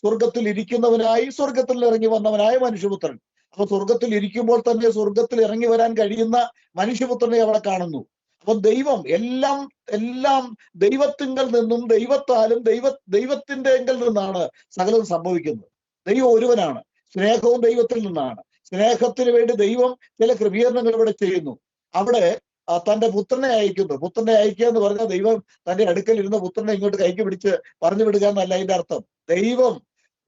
സ്വർഗത്തിൽ ഇരിക്കുന്നവനായി സ്വർഗത്തിൽ ഇറങ്ങി വന്നവനായ മനുഷ്യപുത്രൻ. അപ്പൊ സ്വർഗത്തിൽ ഇരിക്കുമ്പോൾ തന്നെ സ്വർഗത്തിൽ ഇറങ്ങി വരാൻ കഴിയുന്ന മനുഷ്യപുത്രനെ അവിടെ കാണുന്നു. അപ്പൊ ദൈവം എല്ലാം ദൈവത്തിങ്കൽ നിന്നും ദൈവത്താലും ദൈവത്തിന്റെ എങ്കിൽ നിന്നാണ് സകലം സംഭവിക്കുന്നത്. ദൈവം ഒരുവനാണ്. സ്നേഹവും ദൈവത്തിൽ നിന്നാണ്. സ്നേഹത്തിന് വേണ്ടി ദൈവം ചില ക്രമീകരണങ്ങൾ ഇവിടെ ചെയ്യുന്നു. അവിടെ തന്റെ പുത്രനെ അയക്കുന്നു. പുത്രനെ അയക്കുക എന്ന് പറഞ്ഞാൽ ദൈവം തന്റെ അടുക്കൽ ഇരുന്ന പുത്രനെ ഇങ്ങോട്ട് കൈക്ക് പിടിച്ച് പറഞ്ഞു വിടുക എന്നല്ല അതിന്റെ അർത്ഥം.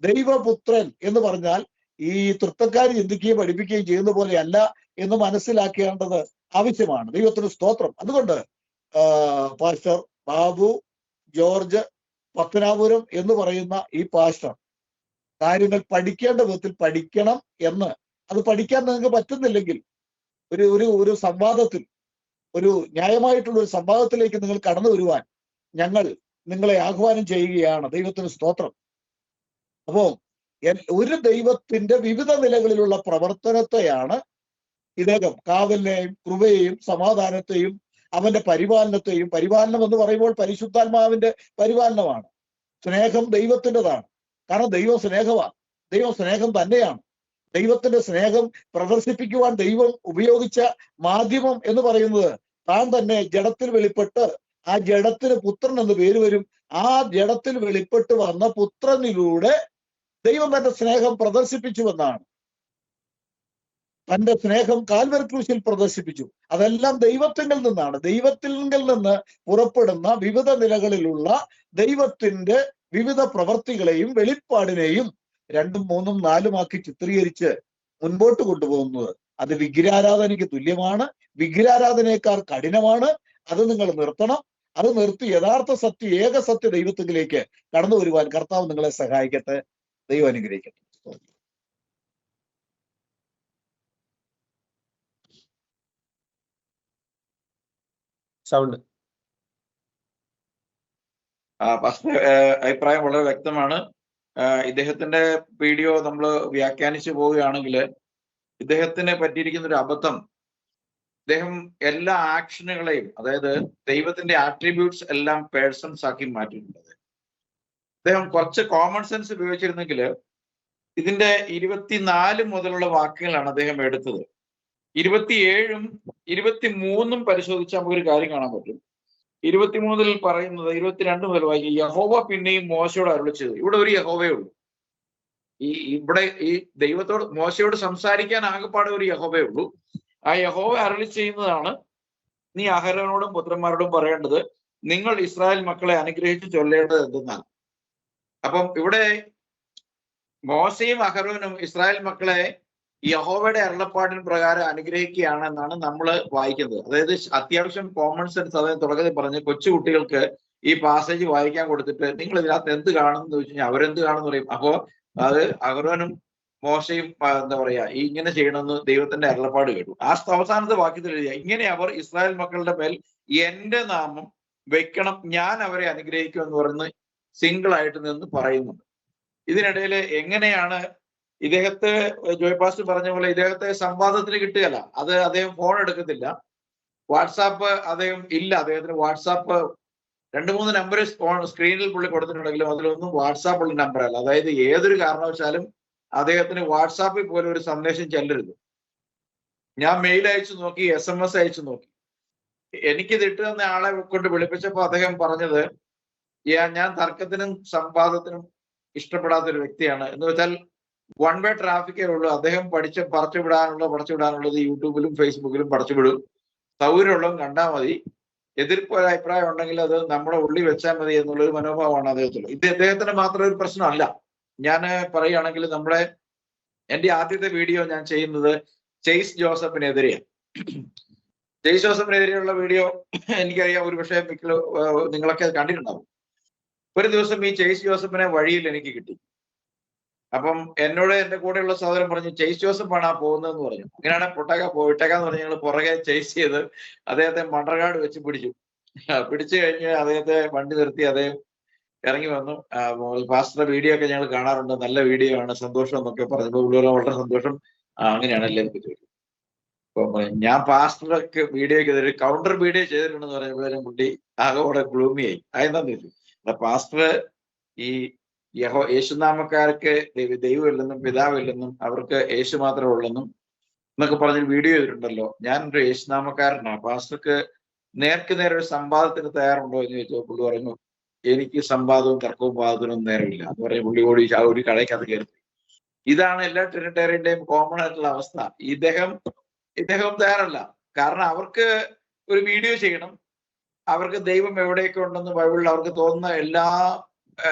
ദൈവപുത്രൻ എന്ന് പറഞ്ഞാൽ ഈ തൃത്വക്കാർ ചിന്തിക്കുകയും പഠിപ്പിക്കുകയും ചെയ്യുന്ന പോലെയല്ല എന്ന് മനസ്സിലാക്കേണ്ടത് ആവശ്യമാണ്. ദൈവത്തിന് സ്തോത്രം. അതുകൊണ്ട് പാസ്റ്റർ ബാബു ജോർജ് പത്തനാപുരം എന്ന് പറയുന്ന ഈ പാസ്റ്റർ കാര്യങ്ങൾ പഠിക്കേണ്ട വിധത്തിൽ പഠിക്കണം എന്ന്, അത് പഠിക്കാൻ നിങ്ങൾക്ക് പറ്റുന്നില്ലെങ്കിൽ ഒരു സംവാദത്തിൽ, ഒരു ന്യായമായിട്ടുള്ള ഒരു സംവാദത്തിലേക്ക് നിങ്ങൾ കടന്നു വരുവാൻ ഞങ്ങൾ നിങ്ങളെ ആഹ്വാനം ചെയ്യുകയാണ്. ദൈവത്തിന് സ്തോത്രം. അപ്പോ ഒരു ദൈവത്തിന്റെ വിവിധ നിലകളിലുള്ള പ്രവർത്തനത്തെയാണ് ഇദ്ദേഹം കാവലിനെയും കൃപയെയും സമാധാനത്തെയും അവന്റെ പരിപാലനത്തെയും, പരിപാലനം എന്ന് പറയുമ്പോൾ പരിശുദ്ധാത്മാവിന്റെ പരിപാലനമാണ്. സ്നേഹം ദൈവത്തിൻ്റെതാണ്. കാരണം ദൈവം സ്നേഹമാണ്. ദൈവം സ്നേഹം തന്നെയാണ്. ദൈവത്തിന്റെ സ്നേഹം പ്രദർശിപ്പിക്കുവാൻ ദൈവം ഉപയോഗിച്ച മാധ്യമം എന്ന് പറയുന്നത് താൻ തന്നെ ജഡത്തിൽ വെളിപ്പെട്ട് ആ ജഡത്തിന് പുത്രൻ എന്ന് പേര് വരും. ആ ജഡത്തിൽ വെളിപ്പെട്ട് വന്ന പുത്രനിലൂടെ ദൈവം തന്റെ സ്നേഹം പ്രദർശിപ്പിച്ചുവെന്നാണ്. തന്റെ സ്നേഹം കാൽവരി ക്രൂശിൽ പ്രദർശിപ്പിച്ചു. അതെല്ലാം ദൈവത്തിങ്കിൽ നിന്നാണ്. ദൈവത്തിൽ നിന്ന് പുറപ്പെടുന്ന വിവിധ നിലകളിലുള്ള ദൈവത്തിന്റെ വിവിധ പ്രവർത്തികളെയും വെളിപ്പാടിനെയും 2, 3, 4 ചിത്രീകരിച്ച് മുൻപോട്ട് കൊണ്ടുപോകുന്നത് അത് വിഗ്രഹാരാധനയ്ക്ക് തുല്യമാണ്. വിഗ്രഹാരാധനയേക്കാൾ കഠിനമാണ്. അത് നിങ്ങൾ നിർത്തണം. അത് നിർത്തി യഥാർത്ഥ സത്യ, ഏക സത്യ ദൈവത്തിലേക്ക് കടന്നു വരുവാൻ കർത്താവ് നിങ്ങളെ സഹായിക്കട്ടെ. ദൈവം അനുഗ്രഹിക്കട്ടെ. സൗണ്ട് അഭിപ്രായം വളരെ വ്യക്തമാണ്. ഇദ്ദേഹത്തിന്റെ വീഡിയോ നമ്മൾ വ്യാഖ്യാനിച്ചു പോവുകയാണെങ്കിൽ ഇദ്ദേഹത്തിന് പറ്റിയിരിക്കുന്ന ഒരു അബദ്ധം, ഇദ്ദേഹം എല്ലാ ആക്ഷനുകളെയും, അതായത് ദൈവത്തിന്റെ ആട്രിബ്യൂട്ട്സ് എല്ലാം പേഴ്സൺസ് ആക്കി മാറ്റിയിട്ടുണ്ട്. അദ്ദേഹം കുറച്ച് കോമൺ സെൻസ് ഉപയോഗിച്ചിരുന്നെങ്കിൽ ഇതിന്റെ 24 മുതലുള്ള വാക്യങ്ങളാണ് അദ്ദേഹം എടുത്തത്. 27ഉം 23ഉം പരിശോധിച്ചാൽ നമുക്കൊരു കാര്യം കാണാൻ പറ്റും. 23 പറയുന്നത് 22 മുതൽ വായിക്കും. യഹോവ പിന്നെയും മോശയോട് അരുളിച്ചത്. ഇവിടെ ഒരു യഹോവയേ ഉള്ളൂ. ഇവിടെ ഈ ദൈവത്തോട് മോശയോട് സംസാരിക്കാൻ ആകെപ്പാടെ ഒരു യഹോവയേ ഉള്ളൂ. ആ യഹോവ അരുളി ചെയ്യുന്നതാണ്, നീ അഹരോനോടും പുത്രന്മാരോടും പറയേണ്ടത്, നിങ്ങൾ ഇസ്രായേൽ മക്കളെ അനുഗ്രഹിച്ച് ചൊല്ലേണ്ടത് എന്തെന്നാണ്. അപ്പം ഇവിടെ മോശയും അഹരോനും ഇസ്രായേൽ മക്കളെ യഹോവയുടെ അരുളപ്പാടിന് പ്രകാരം അനുഗ്രഹിക്കുകയാണെന്നാണ് നമ്മൾ വായിക്കുന്നത്. അതായത് അത്യാവശ്യം കോമൺ സെൻസ്, അതായത് തുടക്കത്തിൽ പറഞ്ഞ് കൊച്ചുകുട്ടികൾക്ക് ഈ പാസേജ് വായിക്കാൻ കൊടുത്തിട്ട് നിങ്ങൾ ഇതിനകത്ത് എന്ത് കാണുന്നു ചോദിച്ചു കഴിഞ്ഞാൽ അവരെന്ത് കാണുന്നു പറയും. അപ്പോ അത് അഹരോനും മോശയും എന്താ പറയാ ഇങ്ങനെ ചെയ്യണമെന്ന് ദൈവത്തിന്റെ അരുളപ്പാട് കേട്ടു. ആ അവസാനത്തെ വാക്യത്തിൽ എഴുതിയ, ഇങ്ങനെ അവർ ഇസ്രായേൽ മക്കളുടെ മേൽ എന്റെ നാമം വെക്കണം, ഞാൻ അവരെ അനുഗ്രഹിക്കും എന്ന് പറയുന്നത് സിംഗിൾ ആയിട്ട് നിന്ന് പറയുന്നുണ്ട്. ഇതിനിടയിൽ എങ്ങനെയാണ് ഇദ്ദേഹത്തെ, ജോയ് പാസ്റ്റർ പറഞ്ഞ പോലെ ഇദ്ദേഹത്തെ സംവാദത്തിന് കിട്ടുകയല്ല. അത് അദ്ദേഹം ഫോൺ എടുക്കത്തില്ല. വാട്സാപ്പ് അദ്ദേഹം ഇല്ല, അദ്ദേഹത്തിന് വാട്സാപ്പ് 2-3 നമ്പർ സ്ക്രീനിൽ പുള്ളി കൊടുത്തിട്ടുണ്ടെങ്കിലും അതിലൊന്നും വാട്സാപ്പ് ഉള്ള നമ്പർ അല്ല. അതായത് ഏതൊരു കാരണവശാലും അദ്ദേഹത്തിന് വാട്സാപ്പിൽ പോലും ഒരു സന്ദേശം ചെല്ലരുത്. ഞാൻ മെയിൽ അയച്ചു നോക്കി, SMS അയച്ചു നോക്കി. എനിക്കിത് ഇട്ട് തന്ന ആളെ കൊണ്ട് വിളിപ്പിച്ചപ്പോൾ അദ്ദേഹം പറഞ്ഞത്, ഞാൻ തർക്കത്തിനും സംവാദത്തിനും ഇഷ്ടപ്പെടാത്തൊരു വ്യക്തിയാണ്. എന്ന് വെച്ചാൽ വൺ വേ ട്രാഫിക്കേ ഉള്ളൂ. അദ്ദേഹം പടച്ചുവിടാനുള്ളത് യൂട്യൂബിലും ഫേസ്ബുക്കിലും പടച്ചുവിടും. സൗകര്യമുള്ളതും കണ്ടാൽ മതി. എതിർപ്പ് ഒരു അഭിപ്രായം ഉണ്ടെങ്കിൽ അത് നമ്മുടെ ഉള്ളിൽ വെച്ചാൽ മതി എന്നുള്ളൊരു മനോഭാവമാണ് അദ്ദേഹത്തിലുള്ളത്. ഇത് അദ്ദേഹത്തിന് മാത്രം ഒരു പ്രശ്നമല്ല. ഞാൻ പറയുകയാണെങ്കിൽ എന്റെ ആദ്യത്തെ വീഡിയോ ഞാൻ ചെയ്യുന്നത് ചെയ്സ് ജോസഫിനെതിരെയാണ്. ചെയ്സ് ജോസഫിനെതിരെയുള്ള വീഡിയോ എനിക്കറിയാം, ഒരു പക്ഷേ നിങ്ങളൊക്കെ കണ്ടിട്ടുണ്ടാവും. ഒരു ദിവസം ഈ ചെയ്സ് ജോസഫിനെ വഴിയിൽ എനിക്ക് കിട്ടി. അപ്പം എന്നോട് എന്റെ കൂടെയുള്ള സഹോദരൻ പറഞ്ഞു, ചെയ്സ് ജോസഫ് ആണ് പോകുന്നതെന്ന് പറഞ്ഞു. അങ്ങനെയാണ് പോയിട്ടേക്കാന്ന് പറഞ്ഞ് ഞങ്ങൾ പുറകെ ചേസ് ചെയ്ത് അദ്ദേഹത്തെ മണ്ടർകാട് വെച്ച് പിടിച്ചു. പിടിച്ചു കഴിഞ്ഞ് അദ്ദേഹത്തെ വണ്ടി നിർത്തി അദ്ദേഹം ഇറങ്ങി വന്നു. പാസ്റ്ററുടെ വീഡിയോ ഒക്കെ ഞങ്ങൾ കാണാറുണ്ട്, നല്ല വീഡിയോ ആണ്, സന്തോഷം എന്നൊക്കെ പറഞ്ഞപ്പോൾ വളരെ സന്തോഷം. അങ്ങനെയാണ് എല്ലാവർക്കും ചോദിക്കും. അപ്പൊ ഞാൻ പാസ്റ്റർക്ക് വീഡിയോക്കെതിരെ കൗണ്ടർ വീഡിയോ ചെയ്തിട്ടുണ്ടെന്ന് പറയുമ്പോഴേക്കും കുട്ടി ആകെ ഗ്ലൂമിയായി. അതെന്താന്ന് ചോദിച്ചു. പാസ്റ്റർ ഈ യേശുനാമക്കാർക്ക് ദൈവമില്ലെന്നും പിതാവില്ലെന്നും അവർക്ക് യേശു മാത്രമേ ഉള്ളെന്നും എന്നൊക്കെ പറഞ്ഞ് വീഡിയോ ചെയ്തിട്ടുണ്ടല്ലോ. ഞാനൊരു യേശുനാമക്കാരനാണ്, പാസ്റ്റർക്ക് നേർക്ക് നേരെ ഒരു സംവാദത്തിന് തയ്യാറുണ്ടോ എന്ന് ചോദിച്ചപ്പോൾ പുള്ളി പറഞ്ഞു, എനിക്ക് സംവാദവും തർക്കവും വാദത്തിനും നേരമില്ല എന്ന് പറഞ്ഞ് പുള്ളി ഓടി ഒരു കടയ്ക്കകത്ത് കയറി. ഇതാണ് എല്ലാ ട്രിനിറ്റേറിയന്റെയും കോമൺ ആയിട്ടുള്ള അവസ്ഥ. ഇദ്ദേഹം തയ്യാറല്ല. കാരണം അവർക്ക് ഒരു വീഡിയോ ചെയ്യണം, അവർക്ക് ദൈവം എവിടെയൊക്കെ ഉണ്ടെന്ന് ബൈബിളിൽ അവർക്ക് തോന്നുന്ന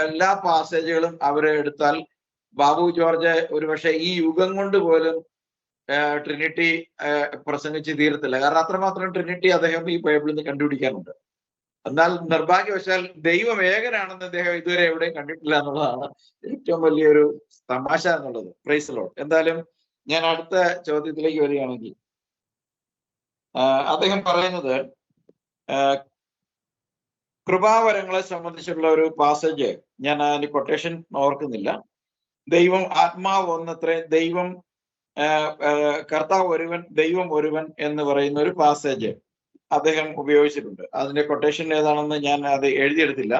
എല്ലാ പാസേജുകളും അവരെ എടുത്താൽ ബാബു ജോർജ് ഒരുപക്ഷെ ഈ യുഗം കൊണ്ട് പോലും ട്രിനിറ്റി പ്രസംഗിച്ച് തീരത്തില്ല. കാരണം അത്രമാത്രം ട്രിനിറ്റി അദ്ദേഹം ഈ ബൈബിളിൽ നിന്ന് കണ്ടുപിടിക്കാനുണ്ട്. എന്നാൽ നിർഭാഗ്യവശാൽ ദൈവം ഏകനാണെന്ന് അദ്ദേഹം ഇതുവരെ എവിടെയും കണ്ടിട്ടില്ല എന്നുള്ളതാണ് ഏറ്റവും വലിയൊരു തമാശ എന്നുള്ളത്. Praise the Lord. എന്തായാലും ഞാൻ അടുത്ത ചോദ്യത്തിലേക്ക് വരികയാണെങ്കിൽ, അദ്ദേഹം പറയുന്നത് കൃപാവരങ്ങളെ സംബന്ധിച്ചുള്ള ഒരു പാസേജ്, ഞാൻ അതിന്റെ കൊട്ടേഷൻ ഓർക്കുന്നില്ല. ദൈവം ആത്മാവ് ഒന്നത്രേ, ദൈവം കർത്താവ് ഒരുവൻ, ദൈവം ഒരുവൻ എന്ന് പറയുന്ന ഒരു പാസേജ് അദ്ദേഹം ഉപയോഗിച്ചിട്ടുണ്ട്. അതിന്റെ കൊട്ടേഷൻ ഏതാണെന്ന് ഞാൻ അത് എഴുതിയെടുത്തില്ല.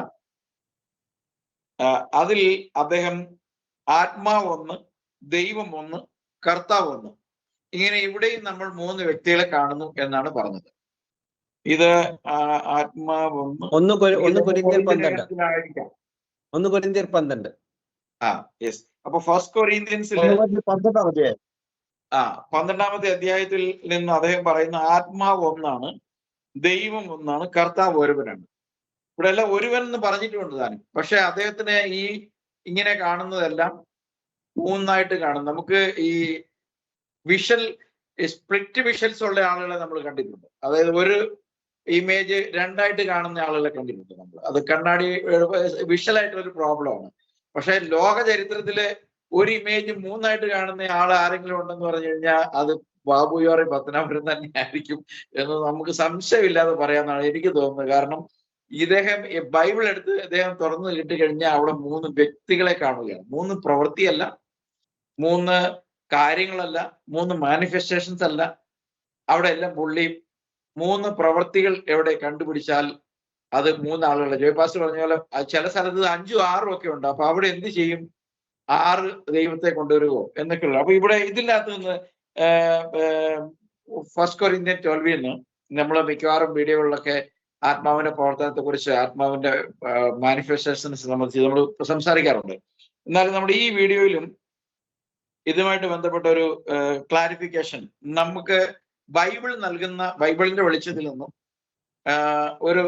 അതിൽ അദ്ദേഹം ആത്മാവ് ഒന്ന്, ദൈവം ഒന്ന്, കർത്താവ് ഒന്ന്, ഇങ്ങനെ ഇവിടെയും നമ്മൾ 3 വ്യക്തികളെ കാണുന്നു എന്നാണ് പറഞ്ഞത്. ഇത് ആത്മാവ് ഒന്ന് കൊരിന്ത്യർ 12. യെസ്. അപ്പൊ ഫസ്റ്റ് കൊരിന്ത്യൻസിൽ 12-ാമത്തെ അധ്യായത്തിൽ നിന്ന് അദ്ദേഹം പറയുന്ന ആത്മാവ് ഒന്നാണ്, ദൈവം ഒന്നാണ്, കർത്താവ് ഒരുവനാണ്. ഇവിടെ എല്ലാം ഒരുവൻ എന്ന് പറഞ്ഞിട്ടുണ്ട് താനും. പക്ഷെ അദ്ദേഹത്തിന് ഇങ്ങനെ കാണുന്നതെല്ലാം 3 കാണും. നമുക്ക് ഈ സ്പ്ലിറ്റ് വിഷ്വൽസ് ഉള്ള ആളുകളെ നമ്മൾ കണ്ടിട്ടുണ്ട്. അതായത് ഒരു ഇമേജ് 2 കാണുന്ന ആളുകളെ കണ്ടിട്ടുണ്ട് നമ്മൾ. അത് കണ്ണാടി വിഷ്വലായിട്ടുള്ള ഒരു പ്രോബ്ലമാണ്. പക്ഷെ ലോക ചരിത്രത്തില് ഒരു ഇമേജ് 3 കാണുന്ന ആൾ ആരെങ്കിലും ഉണ്ടെന്ന് പറഞ്ഞു കഴിഞ്ഞാൽ അത് ബാബു ജോറി പത്തനാപുരം തന്നെ ആയിരിക്കും എന്ന് നമുക്ക് സംശയമില്ലാതെ പറയാമെന്നാണ് എനിക്ക് തോന്നുന്നത്. കാരണം ഇദ്ദേഹം ബൈബിൾ എടുത്ത് അദ്ദേഹം തുറന്നു കിട്ടിക്കഴിഞ്ഞാൽ അവിടെ 3 വ്യക്തികളെ കാണുകയാണ്. 3 പ്രവൃത്തിയല്ല, 3 കാര്യങ്ങളല്ല, 3 മാനിഫെസ്റ്റേഷൻസ് അല്ല. അവിടെ എല്ലാം പുള്ളി 3 പ്രവൃത്തികൾ എവിടെ കണ്ടുപിടിച്ചാൽ അത് 3 ആളുകളെ, ജോയ്പാസ് പറഞ്ഞ പോലെ ചില സ്ഥലത്ത് 5ഉം 6ഉം ഒക്കെ ഉണ്ട്. അപ്പൊ അവിടെ എന്ത് ചെയ്യും? 6 ദൈവത്തെ കൊണ്ടുവരുമോ എന്നൊക്കെയുള്ളു. അപ്പൊ ഇവിടെ ഇതിനകത്ത് നിന്ന് ഫസ്റ്റ് കൊരിന്ത്യൻ 12 നമ്മൾ മിക്കവാറും വീഡിയോകളിലൊക്കെ ആത്മാവിന്റെ പ്രവർത്തനത്തെ കുറിച്ച്, ആത്മാവിന്റെ മാനിഫെസ്റ്റേഷൻസ് സംബന്ധിച്ച് നമ്മൾ സംസാരിക്കാറുണ്ട്. എന്നാൽ നമ്മുടെ ഈ വീഡിയോയിലും ഇതുമായിട്ട് ബന്ധപ്പെട്ട ഒരു ക്ലാരിഫിക്കേഷൻ, നമുക്ക് ബൈബിൾ നൽകുന്ന, ബൈബിളിന്റെ വെളിച്ചത്തിൽ നിന്നും ഒരു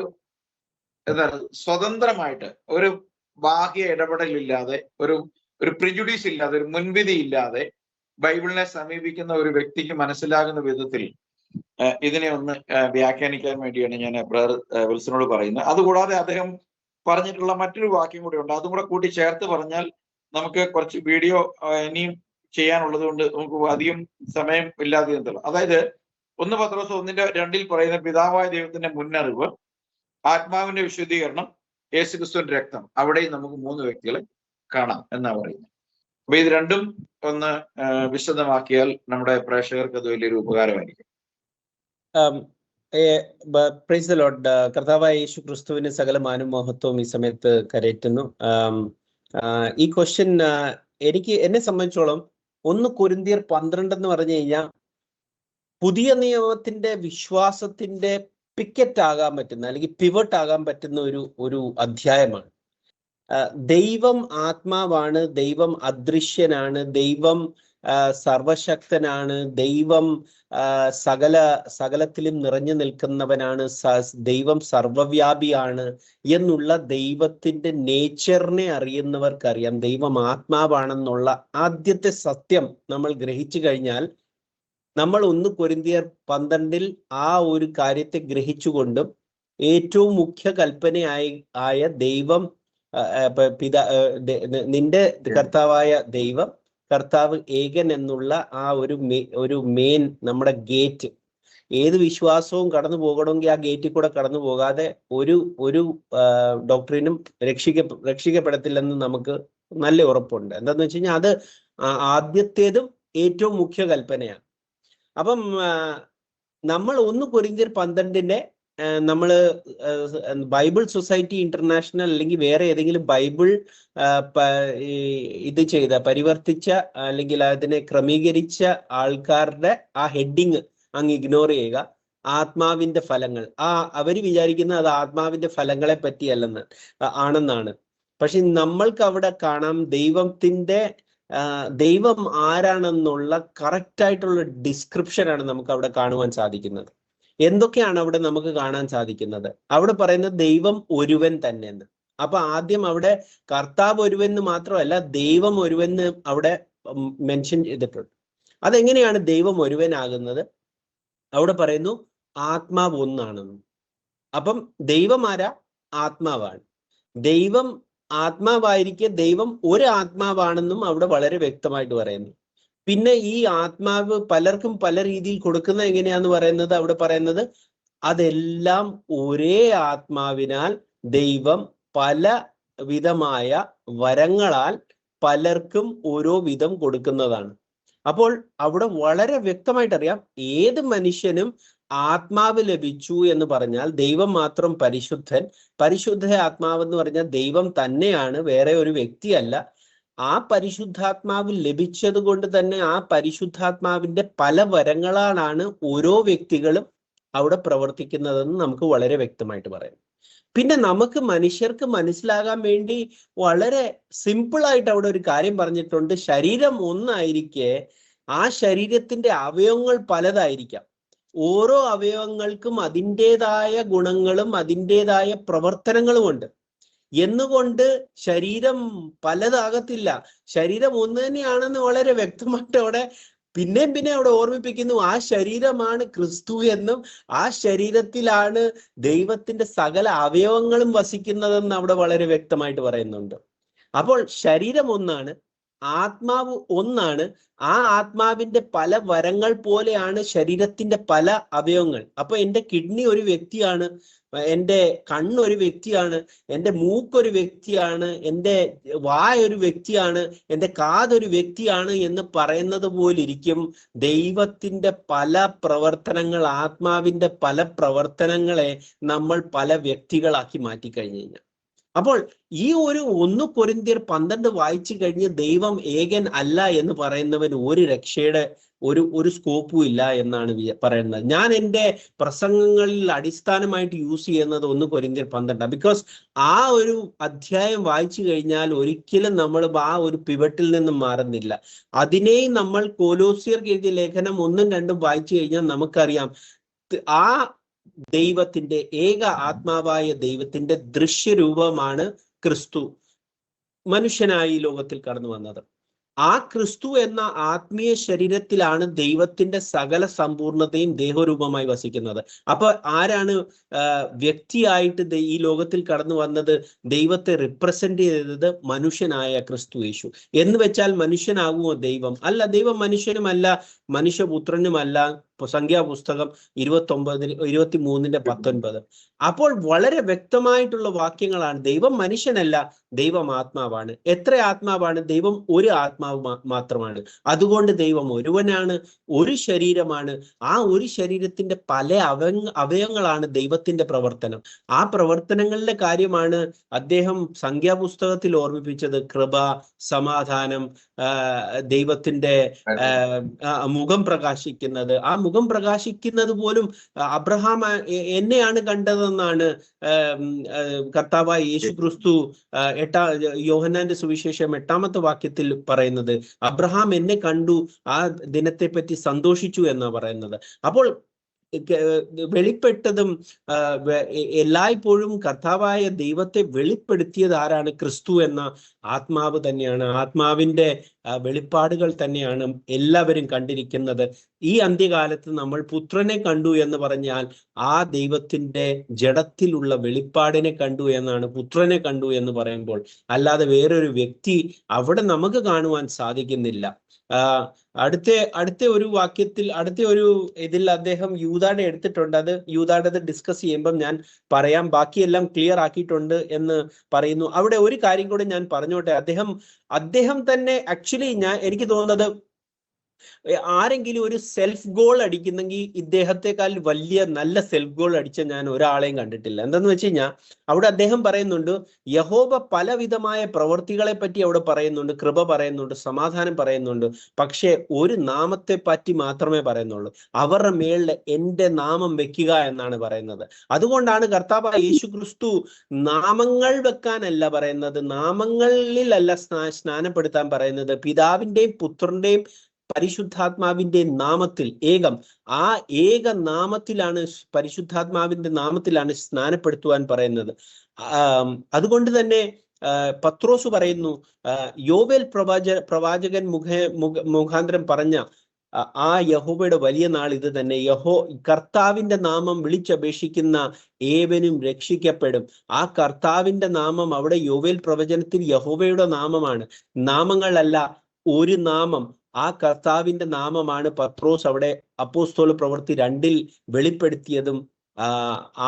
എന്താണ് സ്വതന്ത്രമായിട്ട്, ഒരു ബാഹ്യ ഇടപെടലില്ലാതെ, ഒരു പ്രിജുഡീസ് ഇല്ലാതെ, ഒരു മുൻവിധി ഇല്ലാതെ ബൈബിളിനെ സമീപിക്കുന്ന ഒരു വ്യക്തിക്ക് മനസ്സിലാകുന്ന വിധത്തിൽ ഇതിനെ ഒന്ന് വ്യാഖ്യാനിക്കാൻ വേണ്ടിയാണ് ഞാൻ ബ്രദർ വിൽസനോട് പറയുന്നത്. അതുകൂടാതെ അദ്ദേഹം പറഞ്ഞിട്ടുള്ള മറ്റൊരു വാക്യം കൂടി ഉണ്ട്, അതും കൂടെ കൂട്ടി ചേർത്ത് പറഞ്ഞാൽ നമുക്ക് കുറച്ച് വീഡിയോ ഇനിയും ചെയ്യാനുള്ളത് കൊണ്ട് നമുക്ക് അധികം സമയം ഇല്ലാതെ എന്തല്ലോ. അതായത് 1 പത്രോസ് 1:2 പറയുന്ന പിതാവായ ദൈവത്തിന്റെ മുന്നറിവ്, ആത്മാവിന്റെ വിശുദ്ധീകരണം, യേശുക്രിസ്തുവിന്റെ രക്തം, അവിടെയും നമുക്ക് 3 വ്യക്തികളെ കാണാം എന്നാ പറയുന്നത്. അപ്പൊ ഇത് രണ്ടും ഒന്ന് വിശദമാക്കിയാൽ നമ്മുടെ പ്രേക്ഷകർക്ക് അത് വലിയൊരു ഉപകാരമായിരിക്കും. Praise the Lord. കർത്താവായ യേശു ക്രിസ്തുവിന് സകല മാനും മഹത്വവും ഈ സമയത്ത് കരയറ്റുന്നു. ഈ ക്വസ്റ്റ്യൻ എന്നെ സംബന്ധിച്ചോളം 1 കൊരിന്ത്യർ 12 എന്ന് പറഞ്ഞു കഴിഞ്ഞാൽ പുതിയ നിയമത്തിന്റെ വിശ്വാസത്തിന്റെ പിക്കറ്റ് ആകാൻ പറ്റുന്ന, അല്ലെങ്കിൽ പിവട്ട് ആകാൻ പറ്റുന്ന ഒരു അധ്യായമാണ്. ദൈവം ആത്മാവാണ്, ദൈവം അദൃശ്യനാണ്, ദൈവം സർവശക്തനാണ്, ദൈവം സകലത്തിലും നിറഞ്ഞു നിൽക്കുന്നവനാണ്, ദൈവം സർവവ്യാപിയാണ് എന്നുള്ള ദൈവത്തിന്റെ നേച്ചറിനെ അറിയുന്നവർക്കറിയാം ദൈവം ആത്മാവാണെന്നുള്ള ആദ്യത്തെ സത്യം നമ്മൾ ഗ്രഹിച്ചു കഴിഞ്ഞാൽ നമ്മൾ 1 കൊരിന്ത്യർ 12 ആ ഒരു കാര്യത്തെ ഗ്രഹിച്ചുകൊണ്ടും ഏറ്റവും മുഖ്യ കൽപ്പനയായ ദൈവം നിന്റെ കർത്താവായ ദൈവം, കർത്താവ് ഏകൻ എന്നുള്ള ആ ഒരു മെയിൻ നമ്മുടെ ഗേറ്റ്, ഏത് വിശ്വാസവും കടന്നു പോകണമെങ്കിൽ ആ ഗേറ്റിൽ കൂടെ കടന്നു പോകാതെ ഒരു ഡോക്ടറിനും രക്ഷിക്കപ്പെടത്തില്ലെന്ന് നമുക്ക് നല്ല ഉറപ്പുണ്ട്. എന്താന്ന് വെച്ച് കഴിഞ്ഞാൽ അത് ആദ്യത്തേതും ഏറ്റവും മുഖ്യ കൽപ്പനയാണ്. അപ്പം നമ്മൾ 1 കൊരിന്ത്യർ 12 നമ്മൾ ബൈബിൾ സൊസൈറ്റി ഇന്റർനാഷണൽ അല്ലെങ്കിൽ വേറെ ഏതെങ്കിലും ബൈബിൾ ഇത് പരിവർത്തിച്ച അല്ലെങ്കിൽ അതിനെ ക്രമീകരിച്ച ആൾക്കാരുടെ ആ ഹെഡിങ് അങ്ങ് ഇഗ്നോർ ചെയ്യുക. ആത്മാവിന്റെ ഫലങ്ങൾ, അവര് വിചാരിക്കുന്നത് അത് ആത്മാവിന്റെ ഫലങ്ങളെ പറ്റിയല്ലെന്ന് ആണെന്നാണ്. പക്ഷെ നമ്മൾക്ക് അവിടെ കാണാം ദൈവം ആരാണെന്നുള്ള കറക്റ്റ് ആയിട്ടുള്ള ഡിസ്ക്രിപ്ഷനാണ് നമുക്ക് അവിടെ കാണുവാൻ സാധിക്കുന്നത്. എന്തൊക്കെയാണ് അവിടെ നമുക്ക് കാണാൻ സാധിക്കുന്നത്? അവിടെ പറയുന്നത് ദൈവം ഒരുവൻ തന്നെ എന്ന്. അപ്പൊ ആദ്യം അവിടെ കർത്താവ് ഒരുവൻ എന്ന് മാത്രമല്ല, ദൈവം ഒരുവൻ എന്ന് അവിടെ മെൻഷൻ ചെയ്തിട്ടുണ്ട്. അതെങ്ങനെയാണ് ദൈവം ഒരുവനാകുന്നത്? അവിടെ പറയുന്നു ആത്മാവ് ഒന്നാണെന്ന്. അപ്പം ദൈവം ആരാ? ആത്മാവാണ്. ദൈവം ആത്മാവായിരിക്കെ ദൈവം ഒരു ആത്മാവാണെന്നും അവിടെ വളരെ വ്യക്തമായിട്ട് പറയുന്നു. പിന്നെ ഈ ആത്മാവ് പലർക്കും പല രീതിയിൽ കൊടുക്കുന്നത് എങ്ങനെയാന്ന് പറയുന്നത്, അവിടെ പറയുന്നത് അതെല്ലാം ഒരേ ആത്മാവിനാൽ ദൈവം പല വിധമായ വരങ്ങളാൽ പലർക്കും ഓരോ വിധം കൊടുക്കുന്നതാണ്. അപ്പോൾ അവിടെ വളരെ വ്യക്തമായിട്ട് അറിയാം, ഏത് മനുഷ്യനും ആത്മാവ് ലഭിച്ചു എന്ന് പറഞ്ഞാൽ ദൈവം മാത്രം പരിശുദ്ധൻ. പരിശുദ്ധ ആത്മാവ് എന്ന് പറഞ്ഞാൽ ദൈവം തന്നെയാണ്, വേറെ ഒരു വ്യക്തിയല്ല. ആ പരിശുദ്ധാത്മാവ് ലഭിച്ചത് കൊണ്ട് തന്നെ ആ പരിശുദ്ധാത്മാവിന്റെ പല വരങ്ങളാണ് ഓരോ വ്യക്തികളും അവിടെ പ്രവർത്തിക്കുന്നതെന്ന് നമുക്ക് വളരെ വ്യക്തമായിട്ട് പറയാം. പിന്നെ നമുക്ക് മനുഷ്യർക്ക് മനസ്സിലാകാൻ വേണ്ടി വളരെ സിമ്പിളായിട്ട് അവിടെ ഒരു കാര്യം പറഞ്ഞിട്ടുണ്ട്. ശരീരം ഒന്നായിരിക്കെ ആ ശരീരത്തിന്റെ അവയവങ്ങൾ പലതായിരിക്കാം. ഓരോ അവയവങ്ങൾക്കും അതിൻ്റെതായ ഗുണങ്ങളും അതിൻ്റെതായ പ്രവർത്തനങ്ങളും ഉണ്ട്. എന്നുകൊണ്ട് ശരീരം പലതാകത്തില്ല, ശരീരം ഒന്ന് തന്നെയാണെന്ന് വളരെ വ്യക്തമായിട്ട് അവിടെ പിന്നെ അവിടെ ഓർമ്മിപ്പിക്കുന്നു. ആ ശരീരമാണ് ക്രിസ്തു എന്നും ആ ശരീരത്തിലാണ് ദൈവത്തിന്റെ സകല അവയവങ്ങളും വസിക്കുന്നതെന്ന് അവിടെ വളരെ വ്യക്തമായിട്ട് പറയുന്നുണ്ട്. അപ്പോൾ ശരീരം ഒന്നാണ്, ആത്മാവ് ഒന്നാണ്. ആ ആത്മാവിന്റെ പല വരങ്ങൾ പോലെയാണ് ശരീരത്തിന്റെ പല അവയവങ്ങൾ. അപ്പൊ എൻ്റെ കിഡ്നി ഒരു വ്യക്തിയാണ്, എൻ്റെ കണ്ണൊരു വ്യക്തിയാണ്, എൻ്റെ മൂക്കൊരു വ്യക്തിയാണ്, എൻ്റെ വായ ഒരു വ്യക്തിയാണ്, എൻ്റെ കാതൊരു വ്യക്തിയാണ് എന്ന് പറയുന്നത് പോലിരിക്കും ദൈവത്തിന്റെ പല പ്രവർത്തനങ്ങൾ, ആത്മാവിന്റെ പല പ്രവർത്തനങ്ങളെ നമ്മൾ പല വ്യക്തികളാക്കി മാറ്റിക്കഴിഞ്ഞു കഴിഞ്ഞാൽ. അപ്പോൾ ഈ ഒരു 1 കൊരിന്ത്യർ 12 വായിച്ചു കഴിഞ്ഞ് ദൈവം ഏകൻ അല്ല എന്ന് പറയുന്നവൻ ഒരു രക്ഷയുടെ ഒരു സ്കോപ്പും ഇല്ല എന്നാണ് പറയുന്നത്. ഞാൻ എൻ്റെ പ്രസംഗങ്ങളിൽ അടിസ്ഥാനമായിട്ട് യൂസ് ചെയ്യുന്നത് 1 കൊരിന്ത്യർ 12. ബിക്കോസ് ആ ഒരു അധ്യായം വായിച്ചു കഴിഞ്ഞാൽ ഒരിക്കലും നമ്മൾ ആ ഒരു പിവട്ടിൽ നിന്നും മാറുന്നില്ല. അതിനെയും നമ്മൾ കൊലോസ്യർക്ക് എഴുതിയ ലേഖനം 1ഉം 2ഉം വായിച്ചു കഴിഞ്ഞാൽ നമുക്കറിയാം ആ ദൈവത്തിന്റെ ഏക ആത്മാവായ ദൈവത്തിന്റെ ദൃശ്യരൂപമാണ് ക്രിസ്തു മനുഷ്യനായി ഈ ലോകത്തിൽ കടന്നു വന്നത്. ആ ക്രിസ്തു എന്ന ആത്മീയ ശരീരത്തിലാണ് ദൈവത്തിന്റെ സകല സമ്പൂർണതയും ദേഹരൂപമായി വസിക്കുന്നത്. അപ്പൊ ആരാണ് വ്യക്തിയായിട്ട് ഈ ലോകത്തിൽ കടന്നു വന്നത്? ദൈവത്തെ റിപ്രസെന്റ് ചെയ്തത് മനുഷ്യനായ ക്രിസ്തു യേശു. എന്ന് വെച്ചാൽ മനുഷ്യനാകുമോ ദൈവം? അല്ല, ദൈവം മനുഷ്യനുമല്ല, മനുഷ്യപുത്രനുമല്ല. സംഖ്യാപുസ്തകം 23:19. അപ്പോൾ വളരെ വ്യക്തമായിട്ടുള്ള വാക്യങ്ങളാണ്. ദൈവം മനുഷ്യനല്ല, ദൈവം ആത്മാവാണ്. എത്ര ആത്മാവാണ്? ദൈവം ഒരു ആത്മാവ് മാത്രമാണ്. അതുകൊണ്ട് ദൈവം ഒരുവനാണ്, ഒരു ശരീരമാണ്. ആ ഒരു ശരീരത്തിന്റെ പല അവയവങ്ങളാണ് ദൈവത്തിന്റെ പ്രവർത്തനം. ആ പ്രവർത്തനങ്ങളുടെ കാര്യമാണ് അദ്ദേഹം സംഖ്യാപുസ്തകത്തിൽ ഓർമ്മിപ്പിച്ചത്. കൃപ, സമാധാനം, ദൈവത്തിന്റെ മുഖം പ്രകാശിക്കുന്നത്. ആ മുഖം പ്രകാശിക്കുന്നത് പോലും അബ്രഹാം എന്നെയാണ് കണ്ടതെന്നാണ് കർത്താവായ യേശു ക്രിസ്തു യോഹന്നാന്റെ സുവിശേഷം 8-ാമത്തെ വാക്യത്തിൽ പറയുന്നത്. അബ്രഹാം എന്നെ കണ്ടു, ആ ദിനത്തെ പറ്റി സന്തോഷിച്ചു എന്നാ പറയുന്നത്. അപ്പോൾ വെളിപ്പെട്ടതും എല്ലായ്പ്പോഴും കർത്താവായ ദൈവത്തെ വെളിപ്പെടുത്തിയത് ആരാണ്? ക്രിസ്തു എന്ന ആത്മാവ് തന്നെയാണ്. ആത്മാവിന്റെ വെളിപ്പാടുകൾ തന്നെയാണ് എല്ലാവരും കണ്ടിരിക്കുന്നത്. ഈ അന്ത്യകാലത്ത് നമ്മൾ പുത്രനെ കണ്ടു എന്ന് പറഞ്ഞാൽ ആ ദൈവത്തിന്റെ ജഡത്തിലുള്ള വെളിപ്പാടിനെ കണ്ടു എന്നാണ് പുത്രനെ കണ്ടു എന്ന് പറയുമ്പോൾ. അല്ലാതെ വേറൊരു വ്യക്തി അവിടെ നമുക്ക് കാണുവാൻ സാധിക്കുന്നില്ല. അടുത്ത ഒരു വാക്യത്തിൽ, അടുത്ത ഒരു ഇതിൽ അദ്ദേഹം യൂദാടെ എടുത്തിട്ടുണ്ട്. അത് യൂദാടെ ഡിസ്കസ് ചെയ്യുമ്പം ഞാൻ പറയാം. ബാക്കിയെല്ലാം ക്ലിയർ ആക്കിയിട്ടുണ്ട് എന്ന് പറയുന്നു. അവിടെ ഒരു കാര്യം കൂടെ ഞാൻ പറഞ്ഞോട്ടെ. അദ്ദേഹം തന്നെ ആക്ച്വലി എനിക്ക് തോന്നുന്നത് ആരെങ്കിലും ഒരു സെൽഫ് ഗോൾ അടിക്കുന്നെങ്കിൽ ഇദ്ദേഹത്തെക്കാൾ വലിയ നല്ല സെൽഫ് ഗോൾ അടിച്ച ഞാൻ ഒരാളെയും കണ്ടിട്ടില്ല. എന്താന്ന് വെച്ച് കഴിഞ്ഞാൽ അവിടെ അദ്ദേഹം പറയുന്നുണ്ട്, യഹോവ പലവിധമായ പ്രവൃത്തികളെ പറ്റി അവിടെ പറയുന്നുണ്ട്, കൃപ പറയുന്നുണ്ട്, സമാധാനം പറയുന്നുണ്ട്. പക്ഷെ ഒരു നാമത്തെ പറ്റി മാത്രമേ പറയുന്നുള്ളൂ. അവരുടെ മേളിൽ എൻ്റെ നാമം വെക്കുക എന്നാണ് പറയുന്നത്. അതുകൊണ്ടാണ് കർത്താവ് യേശു ക്രിസ്തു നാമങ്ങൾ വെക്കാനല്ല പറയുന്നത്, നാമങ്ങളിലല്ല സ്നാനപ്പെടുത്താൻ പറയുന്നത്, പിതാവിന്റെയും പുത്രന്റെയും പരിശുദ്ധാത്മാവിന്റെ നാമത്തിൽ, ആ ഏക നാമത്തിലാണ്, പരിശുദ്ധാത്മാവിന്റെ നാമത്തിലാണ് സ്നാനപ്പെടുത്തുവാൻ പറയുന്നത്. അതുകൊണ്ട് തന്നെ പത്രോസ് പറയുന്നു, യോവേൽ പ്രവാചകൻ മുഖാന്തരം പറഞ്ഞ ആ യഹോവയുടെ വലിയ നാൾ ഇത് തന്നെ, കർത്താവിന്റെ നാമം വിളിച്ചപേക്ഷിക്കുന്ന ഏവനും രക്ഷിക്കപ്പെടും. ആ കർത്താവിന്റെ നാമം അവിടെ യോവേൽ പ്രവചനത്തിൽ യഹോവയുടെ നാമമാണ്, നാമങ്ങളല്ല, ഒരു നാമം. ആ കർത്താവിന്റെ നാമമാണ് പത്രോസ് അവിടെ അപ്പോസ്തല പ്രവൃത്തി 2 വെളിപ്പെടുത്തിയതും.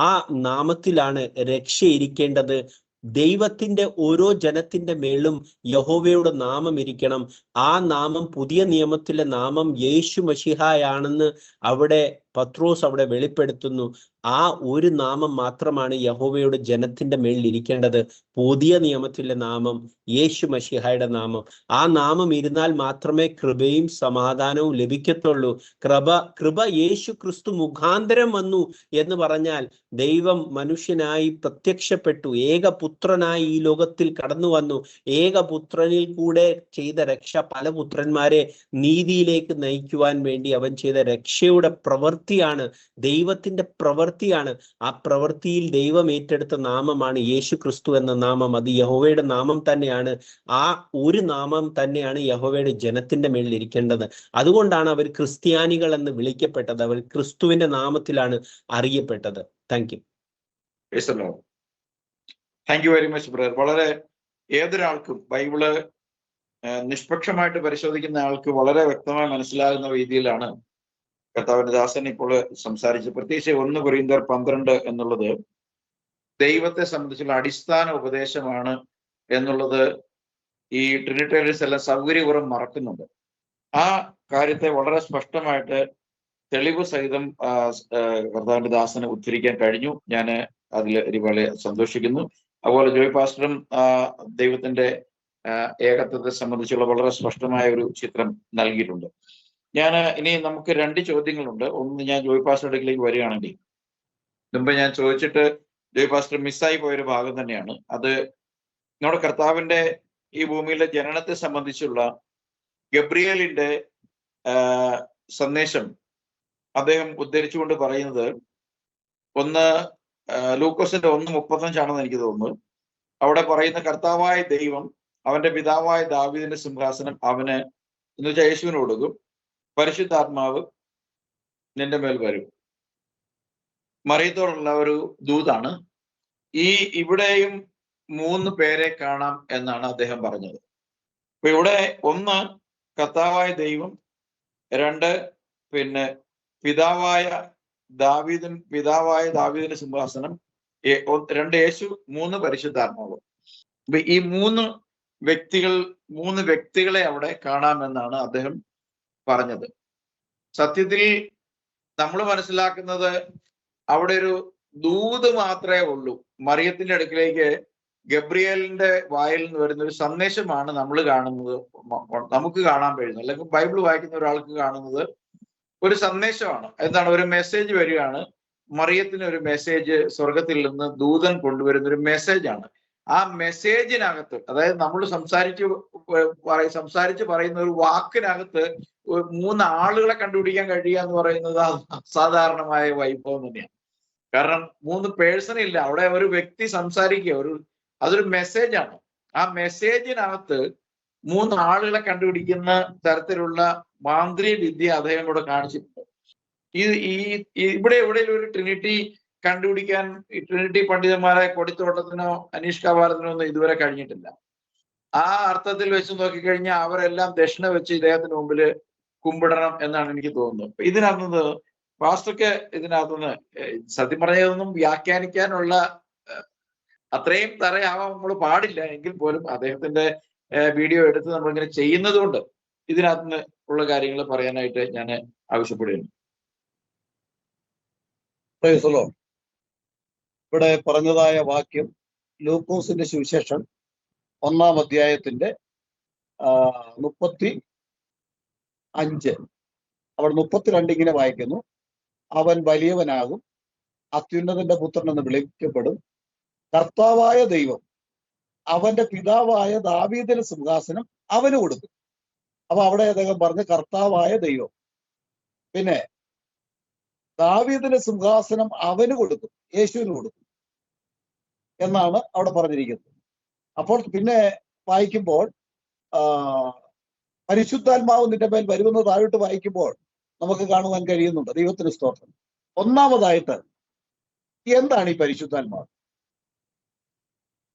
ആ നാമത്തിലാണ് രക്ഷയിരിക്കേണ്ടത്. ദൈവത്തിന്റെ ഓരോ ജനത്തിന്റെ മേലും യഹോവയുടെ നാമം ഇരിക്കണം. ആ നാമം പുതിയ നിയമത്തിലെ നാമം യേശു മശിഹായാണെന്ന് അവിടെ പത്രോസ് അവിടെ വെളിപ്പെടുത്തുന്നു. ആ ഒരു നാമം മാത്രമാണ് യഹോവയുടെ ജനത്തിന്റെ മേളിൽ ഇരിക്കേണ്ടത്. പുതിയ നിയമത്തിലെ നാമം യേശു മശിഹായുടെ നാമം. ആ നാമം ഇരുന്നാൽ മാത്രമേ കൃപയും സമാധാനവും ലഭിക്കത്തുള്ളൂ. കൃപ യേശു ക്രിസ്തു മുഖാന്തരം വന്നു എന്ന് പറഞ്ഞാൽ ദൈവം മനുഷ്യനായി പ്രത്യക്ഷപ്പെട്ടു, ഏകപുത്രനായി ഈ ലോകത്തിൽ കടന്നു വന്നു. ഏകപുത്രനിൽ കൂടെ ചെയ്ത രക്ഷ പല പുത്രന്മാരെ നീതിയിലേക്ക് നയിക്കുവാൻ വേണ്ടി അവൻ ചെയ്ത രക്ഷയുടെ പ്രവൃത്തിയാണ്, ദൈവത്തിന്റെ പ്രവൃത്തിയാണ്. ആ പ്രവൃത്തിയിൽ ദൈവം ഏറ്റെടുത്ത നാമമാണ് യേശു ക്രിസ്തു എന്ന നാമം. അത് യഹോവയുടെ നാമം തന്നെയാണ്. ആ ഒരു നാമം തന്നെയാണ് യഹോവയുടെ ജനത്തിന്റെ മേളിൽ ഇരിക്കേണ്ടത്. അതുകൊണ്ടാണ് അവർ ക്രിസ്ത്യാനികൾ എന്ന് വിളിക്കപ്പെട്ടത്. അവർ ക്രിസ്തുവിന്റെ നാമത്തിലാണ് അറിയപ്പെട്ടത്. Thank you. Thank you very much brother. വളരെ ഏതൊരാൾക്കും ബൈബിള് നിഷ്പക്ഷമായിട്ട് പരിശോധിക്കുന്ന ആൾക്ക് വളരെ വ്യക്തമായി മനസ്സിലാകുന്ന രീതിയിലാണ് കർത്താവിന്റെ ദാസൻ ഇപ്പോൾ സംസാരിച്ചത്. പ്രത്യേകിച്ച് 1 കൊരിന്ത്യർ 12 എന്നുള്ളത് ദൈവത്തെ സംബന്ധിച്ചുള്ള അടിസ്ഥാന ഉപദേശമാണ് എന്നുള്ളത് ഈ ട്രിനിറ്റേറിയൻസ് എല്ലാം സൗകര്യപൂർവ്വം മറക്കുന്നുണ്ട്. ആ കാര്യത്തെ വളരെ സ്പഷ്ടമായിട്ട് തെളിവ് സഹിതം കർത്താവിന്റെ ദാസന് ഉദ്ധരിക്കാൻ കഴിഞ്ഞു. ഞാൻ അതിൽ ഒരുപാട് സന്തോഷിക്കുന്നു. അതുപോലെ ജോയ് പാസ്റ്ററും ദൈവത്തിന്റെ ഏകത്വത്തെ സംബന്ധിച്ചുള്ള വളരെ സ്പഷ്ടമായ ഒരു ചിത്രം നൽകിയിട്ടുണ്ട്. ഞാൻ ഇനി നമുക്ക് 2 ചോദ്യങ്ങളുണ്ട്. ഒന്ന് ഞാൻ ജോയ് പാസ്റ്ററുടെ അടുക്കിലേക്ക് വരികയാണെങ്കിൽ, മുമ്പ് ഞാൻ ചോദിച്ചിട്ട് ജോയ് പാസ്റ്റർ മിസ്സായി പോയൊരു ഭാഗം തന്നെയാണ് അത്. നമ്മുടെ കർത്താവിന്റെ ഈ ഭൂമിയിലെ ജനനത്തെ സംബന്ധിച്ചുള്ള ഗബ്രിയേലിന്റെ സന്ദേശം അദ്ദേഹം ഉദ്ധരിച്ചുകൊണ്ട് പറയുന്നത്, ഒന്ന് ലൂക്കോസിന്റെ 1:35 എനിക്ക് തോന്നുന്നു. അവിടെ പറയുന്ന കർത്താവായ ദൈവം അവന്റെ പിതാവായ ദാവീദിന്റെ സിംഹാസനം അവന്, എന്ന് വെച്ചാൽ യേശുവിന് കൊടുക്കും, പരിശുദ്ധാത്മാവ് നിന്റെ മേൽ വരും. മറിയത്തോടുള്ള ഒരു ദൂതാണ്. ഇവിടെയും 3 പേരെ കാണാം എന്നാണ് അദ്ദേഹം പറഞ്ഞത്. അപ്പൊ ഇവിടെ 1 കർത്താവായ ദൈവം, 2 പിന്നെ പിതാവായ ദാവീദിന്റെ സിംഹാസനം, 2 യേശു, 3 പരിശുദ്ധാത്മാവ്. അപ്പൊ ഈ 3 വ്യക്തികളെ അവിടെ കാണാമെന്നാണ് അദ്ദേഹം പറഞ്ഞത്. സത്യത്തിൽ നമ്മൾ മനസ്സിലാക്കുന്നത് അവിടെ ഒരു ദൂത് മാത്രമേ ഉള്ളൂ. മറിയത്തിന്റെ അടുക്കിലേക്ക് ഗബ്രിയേലിന്റെ വായിൽ നിന്ന് വരുന്ന ഒരു സന്ദേശമാണ് നമ്മൾ കാണുന്നത്, നമുക്ക് കാണാൻ കഴിയുന്നത്, അല്ലെങ്കിൽ ബൈബിൾ വായിക്കുന്ന ഒരാൾക്ക് കാണുന്നത് ഒരു സന്ദേശമാണ്. എന്താണ്? ഒരു മെസ്സേജ് വരികയാണ്. മറിയത്തിന് ഒരു മെസ്സേജ് സ്വർഗത്തിൽ നിന്ന് ദൂതൻ കൊണ്ടുവരുന്ന ഒരു മെസ്സേജാണ്. ആ മെസ്സേജിനകത്ത്, അതായത് നമ്മൾ സംസാരിച്ച് പറയുന്ന ഒരു വാക്കിനകത്ത് 3 ആളുകളെ കണ്ടുപിടിക്കാൻ കഴിയുക എന്ന് പറയുന്നത് അസാധാരണമായ വൈഭവം തന്നെയാണ്. കാരണം 3 പേഴ്സൺ ഇല്ല അവിടെ. ഒരു വ്യക്തി സംസാരിക്കുക, അതൊരു മെസ്സേജാണ്. ആ മെസ്സേജിനകത്ത് 3 ആളുകളെ കണ്ടുപിടിക്കുന്ന തരത്തിലുള്ള മാന്ത്രിക വിദ്യ അദ്ദേഹം കൂടെ കാണിച്ചിട്ടുണ്ട്. ഇവിടെ എവിടെയെങ്കിലും ഒരു ട്രിനിറ്റി കണ്ടുപിടിക്കാൻ ട്രിനിറ്റി പണ്ഡിതന്മാരെ കൊടിത്തോട്ടത്തിനോ അനീഷ് കവാരത്തിനോ ഒന്നും ഇതുവരെ കഴിഞ്ഞിട്ടില്ല. ആ അർത്ഥത്തിൽ വെച്ച് നോക്കിക്കഴിഞ്ഞാൽ അവരെല്ലാം ദക്ഷിണ വെച്ച് ഇദ്ദേഹത്തിന് മുമ്പിൽ കുമ്പിടണം എന്നാണ് എനിക്ക് തോന്നുന്നത്. ഇതിനകത്തുനിന്ന് പാസ്റ്റർക്ക് ഇതിനകത്തുനിന്ന് സത്യം പറഞ്ഞതൊന്നും വ്യാഖ്യാനിക്കാനുള്ള അത്രയും തറയാവാൻ നമ്മൾ പാടില്ല. എങ്കിൽ പോലും അദ്ദേഹത്തിന്റെ വീഡിയോ എടുത്ത് നമ്മളിങ്ങനെ ചെയ്യുന്നത് കൊണ്ട് ഇതിനകത്തുനിന്ന് ഉള്ള കാര്യങ്ങൾ പറയാനായിട്ട് ഞാൻ ആവശ്യപ്പെടുകയാണ്. ഇവിടെ പറഞ്ഞതായ വാക്യം ലൂക്കോസിന്റെ സുവിശേഷം 1-ാം അധ്യായത്തിന്റെ 35, അവിടെ 32 ഇങ്ങനെ വായിക്കുന്നു: അവൻ വലിയവനാകും, അത്യുന്നതന്റെ പുത്രൻ എന്ന് വിളിക്കപ്പെടും, കർത്താവായ ദൈവം അവന്റെ പിതാവായ ദാവീദിന്റെ സിംഹാസനം അവന് കൊടുക്കും. അപ്പൊ അവിടെ അദ്ദേഹം പറഞ്ഞ കർത്താവായ ദൈവം, പിന്നെ ദാവീദിന്റെ സിംഹാസനം അവന് കൊടുക്കും, യേശുവിന് കൊടുക്കും എന്നാണ് അവിടെ പറഞ്ഞിരിക്കുന്നത്. അപ്പോൾ പിന്നെ വായിക്കുമ്പോൾ പരിശുദ്ധാത്മാവ് നിന്റെ മേൽ വരുമെന്ന് താഴോട്ട് വായിക്കുമ്പോൾ നമുക്ക് കാണുവാൻ കഴിയുന്നുണ്ട്. ദൈവത്തിന് സ്തോത്രം. ഒന്നാമതായിട്ട് എന്താണ് ഈ പരിശുദ്ധാത്മാവ്?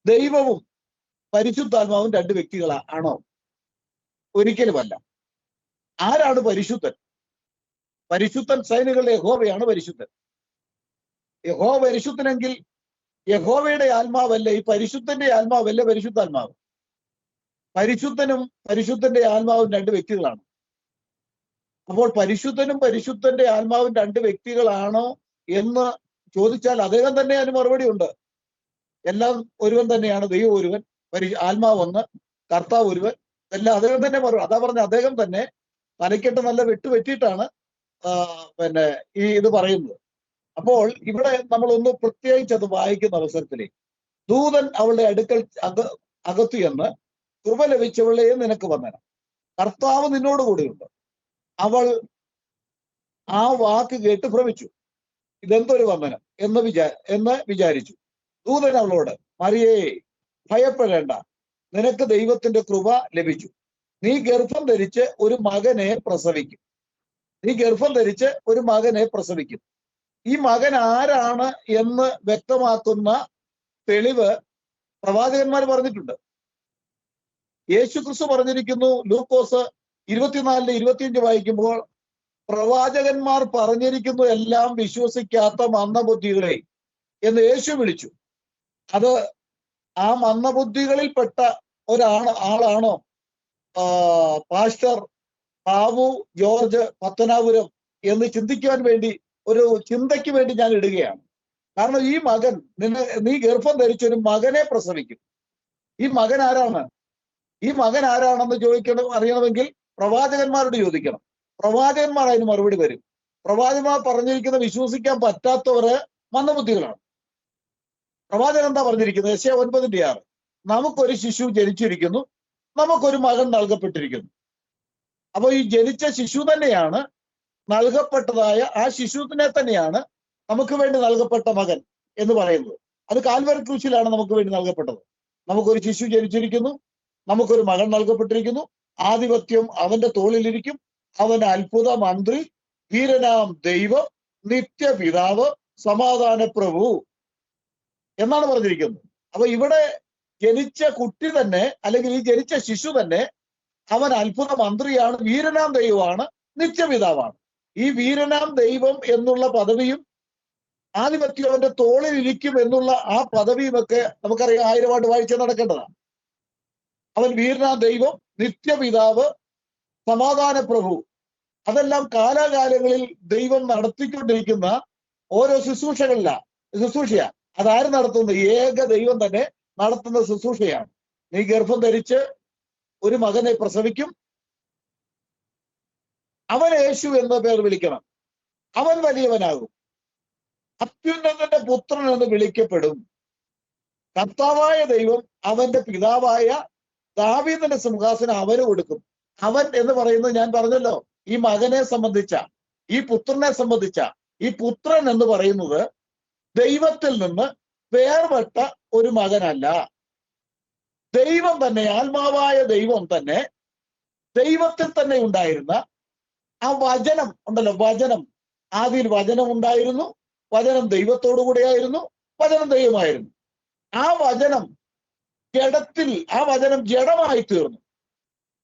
ദൈവവും പരിശുദ്ധാത്മാവും 2 വ്യക്തികളാണോ? ഒരിക്കലുമല്ല. ആരാണ് പരിശുദ്ധൻ? പരിശുദ്ധൻ സൈനികളുടെ യഹോവയാണ് പരിശുദ്ധൻ. യഹോവ പരിശുദ്ധനെങ്കിൽ യഹോവയുടെ ആത്മാവല്ലേ ഈ പരിശുദ്ധന്റെ ആത്മാവല്ലേ പരിശുദ്ധാത്മാവ്? പരിശുദ്ധനും പരിശുദ്ധന്റെ ആത്മാവും 2 വ്യക്തികളാണ്. അപ്പോൾ പരിശുദ്ധനും പരിശുദ്ധന്റെ ആത്മാവും 2 വ്യക്തികളാണോ എന്ന് ചോദിച്ചാൽ അദ്ദേഹം തന്നെ അതിന് മറുപടി ഉണ്ട്. എല്ലാം ഒരുവൻ തന്നെയാണ്, ദൈവം ഒരുവൻ, ആത്മാവ് ഒന്ന്, കർത്താവ് ഒരുവൻ, എല്ലാം അദ്ദേഹം തന്നെ മറുപടി. അതാ പറഞ്ഞ അദ്ദേഹം തന്നെ തലക്കെട്ട് നല്ല വെട്ടിയിട്ടാണ് ഇത് പറയുന്നത്. അപ്പോൾ ഇവിടെ നമ്മളൊന്ന് പ്രത്യേകിച്ച് അത് വായിക്കുന്ന അവസരത്തിൽ, ദൂതൻ അവളുടെ അടുക്കൽ അകത്തു എന്ന് കൃപ ലഭിച്ചവളെ നിനക്ക് വന്ദനം, കർത്താവ് നിന്നോട് കൂടെയുണ്ട്. അവൾ ആ വാക്ക് കേട്ട് ഭ്രമിച്ചു, ഇതെന്തൊരു വന്ദനം എന്ന് വിചാരിച്ചു. ദൂതൻ അവളോട്, മറിയേ ഭയപ്പെടേണ്ട, നിനക്ക് ദൈവത്തിന്റെ കൃപ ലഭിച്ചു, നീ ഗർഭം ധരിച്ച് ഒരു മകനെ പ്രസവിക്കും. ഈ മകൻ ആരാണ് എന്ന് വ്യക്തമാക്കുന്ന തെളിവ് പ്രവാചകന്മാർ പറഞ്ഞിട്ടുണ്ട്. യേശു ക്രിസ്തു പറഞ്ഞിരിക്കുന്നു. ലൂക്കോസ് 24-25 വായിക്കുമ്പോൾ, പ്രവാചകന്മാർ പറഞ്ഞിരിക്കുന്നു എല്ലാം വിശ്വസിക്കാത്ത മന്ദബുദ്ധികളെ എന്ന് യേശു വിളിച്ചു. അത് ആ മന്ദബുദ്ധികളിൽപ്പെട്ട ആളാണോ പാസ്റ്റർ ബാബു ജോർജ് പത്തനാപുരം എന്ന് ചിന്തിക്കാൻ വേണ്ടി, ഒരു ചിന്തയ്ക്ക് വേണ്ടി ഞാൻ ഇടുകയാണ്. കാരണം ഈ മകൻ നീ ഗർഭം ധരിച്ചൊരു മകനെ പ്രസവിക്കും. ഈ മകൻ ആരാണ്? ഈ മകൻ ആരാണെന്ന് അറിയണമെങ്കിൽ പ്രവാചകന്മാരോട് ചോദിക്കണം. പ്രവാചകന്മാർ അതിന് മറുപടി വരും. പ്രവാചകന്മാർ പറഞ്ഞിരിക്കുന്ന വിശ്വസിക്കാൻ പറ്റാത്തവര് മന്ദബുദ്ധികളാണ്. പ്രവാചകൻ എന്താ പറഞ്ഞിരിക്കുന്നത്? യെശയ്യാ 9:6 നമുക്കൊരു ശിശു ജനിച്ചിരിക്കുന്നു, നമുക്കൊരു മകൻ നൽകപ്പെട്ടിരിക്കുന്നു. അപ്പൊ ഈ ജനിച്ച ശിശു തന്നെയാണ് നൽകപ്പെട്ടതായ ആ ശിശുവിനെ തന്നെയാണ് നമുക്ക് വേണ്ടി നൽകപ്പെട്ട മകൻ എന്ന് പറയുന്നത്. അത് കാൽവരി ക്രൂശിലാണ് നമുക്ക് വേണ്ടി നൽകപ്പെട്ടത്. നമുക്കൊരു ശിശു ജനിച്ചിരിക്കുന്നു, നമുക്കൊരു മകൻ നൽകപ്പെട്ടിരിക്കുന്നു, ആധിപത്യം അവന്റെ തോളിലിരിക്കും, അവൻ അത്ഭുത മന്ത്രി, വീരനാം ദൈവം, നിത്യപിതാവ്, സമാധാന പ്രഭു എന്നാണ് പറഞ്ഞിരിക്കുന്നത്. അപ്പൊ ഇവിടെ ജനിച്ച കുട്ടി തന്നെ, അല്ലെങ്കിൽ ഈ ജനിച്ച ശിശു തന്നെ, അവൻ അത്ഭുത മന്ത്രിയാണ്, വീരനാം ദൈവമാണ്, നിത്യപിതാവാണ്. ഈ വീരനാം ദൈവം എന്നുള്ള പദവിയും ആധിപത്യം അവന്റെ തോളിൽ ഇരിക്കും എന്നുള്ള ആ പദവിയുമൊക്കെ നമുക്കറിയാം, 1000 ആണ്ട് വായിച്ച് നടക്കേണ്ടതാണ്. അവൻ വീരനാം ദൈവം, നിത്യപിതാവ്, സമാധാന പ്രഭു, അതെല്ലാം കാലാകാലങ്ങളിൽ ദൈവം നടത്തിക്കൊണ്ടിരിക്കുന്ന ഓരോ ശുശ്രൂഷയാ. അതാര് നടത്തുന്നത്? ഏക ദൈവം തന്നെ നടത്തുന്ന ശുശ്രൂഷയാണ്. നീ ഗർഭം ധരിച്ച് ഒരു മകനെ പ്രസവിക്കും, അവൻ യേശു എന്ന പേർ വിളിക്കണം, അവൻ വലിയവനാകും, അത്യുന്നതന്റെ പുത്രൻ എന്ന് വിളിക്കപ്പെടും. കർത്താവായ ദൈവം അവന്റെ പിതാവായ ദാവീദിന്റെ സിംഹാസനം അവന് കൊടുക്കും. അവൻ എന്ന് പറയുന്നത് ഞാൻ പറഞ്ഞല്ലോ, ഈ മകനെ സംബന്ധിച്ച, ഈ പുത്രനെ സംബന്ധിച്ച, ഈ പുത്രൻ എന്ന് പറയുന്നത് ദൈവത്തിൽ നിന്ന് വേർപെട്ട ഒരു മകനല്ല. ദൈവം തന്നെ, ആത്മാവായ ദൈവം തന്നെ, ദൈവത്തിൽ തന്നെ ഉണ്ടായിരുന്ന ആ വചനം ഉണ്ടല്ലോ, വചനം, ആദിയിൽ വചനം ഉണ്ടായിരുന്നു, വചനം ദൈവത്തോടു കൂടെയായിരുന്നു, വചനം ദൈവമായിരുന്നു. ആ വചനം ജഡമായി തീർന്നു,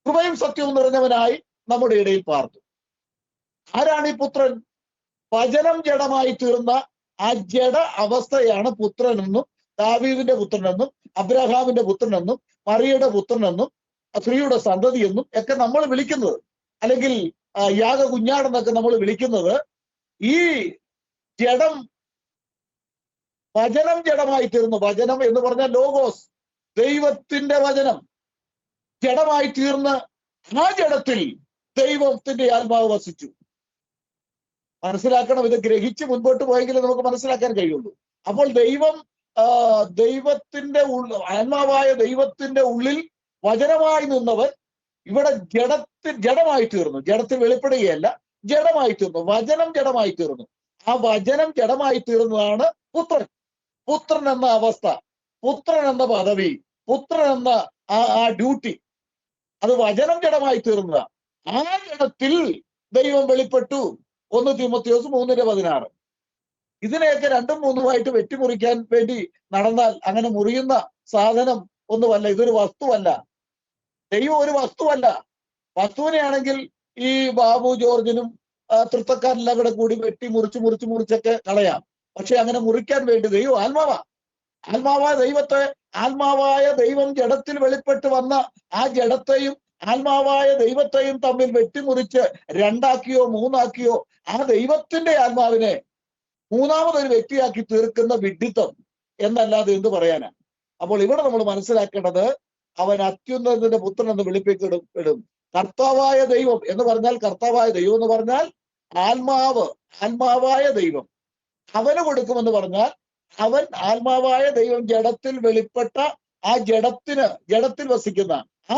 കൃപയും സത്യവും നിറഞ്ഞവനായി നമ്മുടെ ഇടയിൽ പാർത്തു. ആരാണ് ഈ പുത്രൻ? വചനം ജഡമായി തീർന്ന ആ ജഡ അവസ്ഥയാണ് പുത്രനെന്നും, ദാവീദിന്റെ പുത്രനെന്നും, അബ്രഹാമിന്റെ പുത്രനെന്നും, മറിയയുടെ പുത്രനെന്നും, സ്ത്രീയുടെ സന്തതി എന്നും ഒക്കെ നമ്മൾ വിളിക്കുന്നത്, അല്ലെങ്കിൽ യാഗ കുഞ്ഞാടെന്നൊക്കെ നമ്മൾ വിളിക്കുന്നത്. ഈ ജഡം, വചനം ജഡമായി തീർന്നു. വചനം എന്ന് പറഞ്ഞാൽ ലോഗോസ്, ദൈവത്തിന്റെ വചനം ജഡമായി തീർന്ന് ആ ജഡത്തിൽ ദൈവത്തിന്റെ ആത്മാവ് വസിച്ചു. മനസ്സിലാക്കണം, ഇത് ഗ്രഹിച്ച് മുൻപോട്ട് പോയെങ്കിലേ നമുക്ക് മനസ്സിലാക്കാൻ കഴിയുള്ളൂ. അപ്പോൾ ദൈവത്തിന്റെ ആത്മാവായ ദൈവത്തിന്റെ ഉള്ളിൽ വചനമായി നിന്നവൻ ഇവിടെ ജഡമായി തീർന്നു. ജഡത്തിൽ വെളിപ്പെടുകയല്ല, ജഡമായി തീർന്നു. വചനം ജഡമായി തീർന്നു. ആ വചനം ജഡമായി തീർന്നതാണ് പുത്രൻ. പുത്രൻ എന്ന അവസ്ഥ, പുത്രൻ എന്ന പദവി, പുത്രൻ എന്ന ആ ഡ്യൂട്ടി, അത് വചനം ജഡമായി തീർന്നതാണ്. ആ ജഡത്തിൽ ദൈവം വെളിപ്പെട്ടു. 1 തീമോഥെയോസ് 3:16. ഇതിനെയൊക്കെ 2ഉം 3ഉമായിട്ട് വെട്ടിമുറിക്കാൻ വേണ്ടി നടന്നാൽ അങ്ങനെ മുറിയുന്ന സാധനം ഒന്നുമല്ല. ഇതൊരു വസ്തുവല്ല. ദൈവം ഒരു വസ്തുവല്ല. വസ്തുവിനെയാണെങ്കിൽ ഈ ബാബു ജോർജിനും തൃത്തക്കാരെല്ലാം കൂടെ കൂടി വെട്ടി മുറിച്ചൊക്കെ കളയാം. പക്ഷെ അങ്ങനെ മുറിക്കാൻ വേണ്ടി ദൈവം ആത്മാവായ ദൈവം ജഡത്തിൽ വെളിപ്പെട്ട് വന്ന ആ ജഡത്തെയും ആത്മാവായ ദൈവത്തെയും തമ്മിൽ വെട്ടിമുറിച്ച് 2ആക്കിയോ 3ആക്കിയോ ആ ദൈവത്തിന്റെ ആത്മാവിനെ മൂന്നാമതൊരു വ്യക്തിയാക്കി തീർക്കുന്ന വിഡ്ഢിത്തം എന്നല്ലാതെ എന്ത് പറയാനാ? അപ്പോൾ ഇവിടെ നമ്മൾ മനസ്സിലാക്കേണ്ടത്, അവൻ അത്യുന്നതന്റെ പുത്രൻ എന്ന് വിളിപ്പിക്കപ്പെടും. കർത്താവായ ദൈവം എന്ന് പറഞ്ഞാൽ, കർത്താവായ ദൈവം എന്ന് പറഞ്ഞാൽ ആത്മാവായ ദൈവം അവന് കൊടുക്കുമെന്ന് പറഞ്ഞാൽ, അവൻ ആത്മാവായ ദൈവം ജഡത്തിൽ വെളിപ്പെട്ട ആ ജഡത്തിൽ വസിക്കുന്ന ആ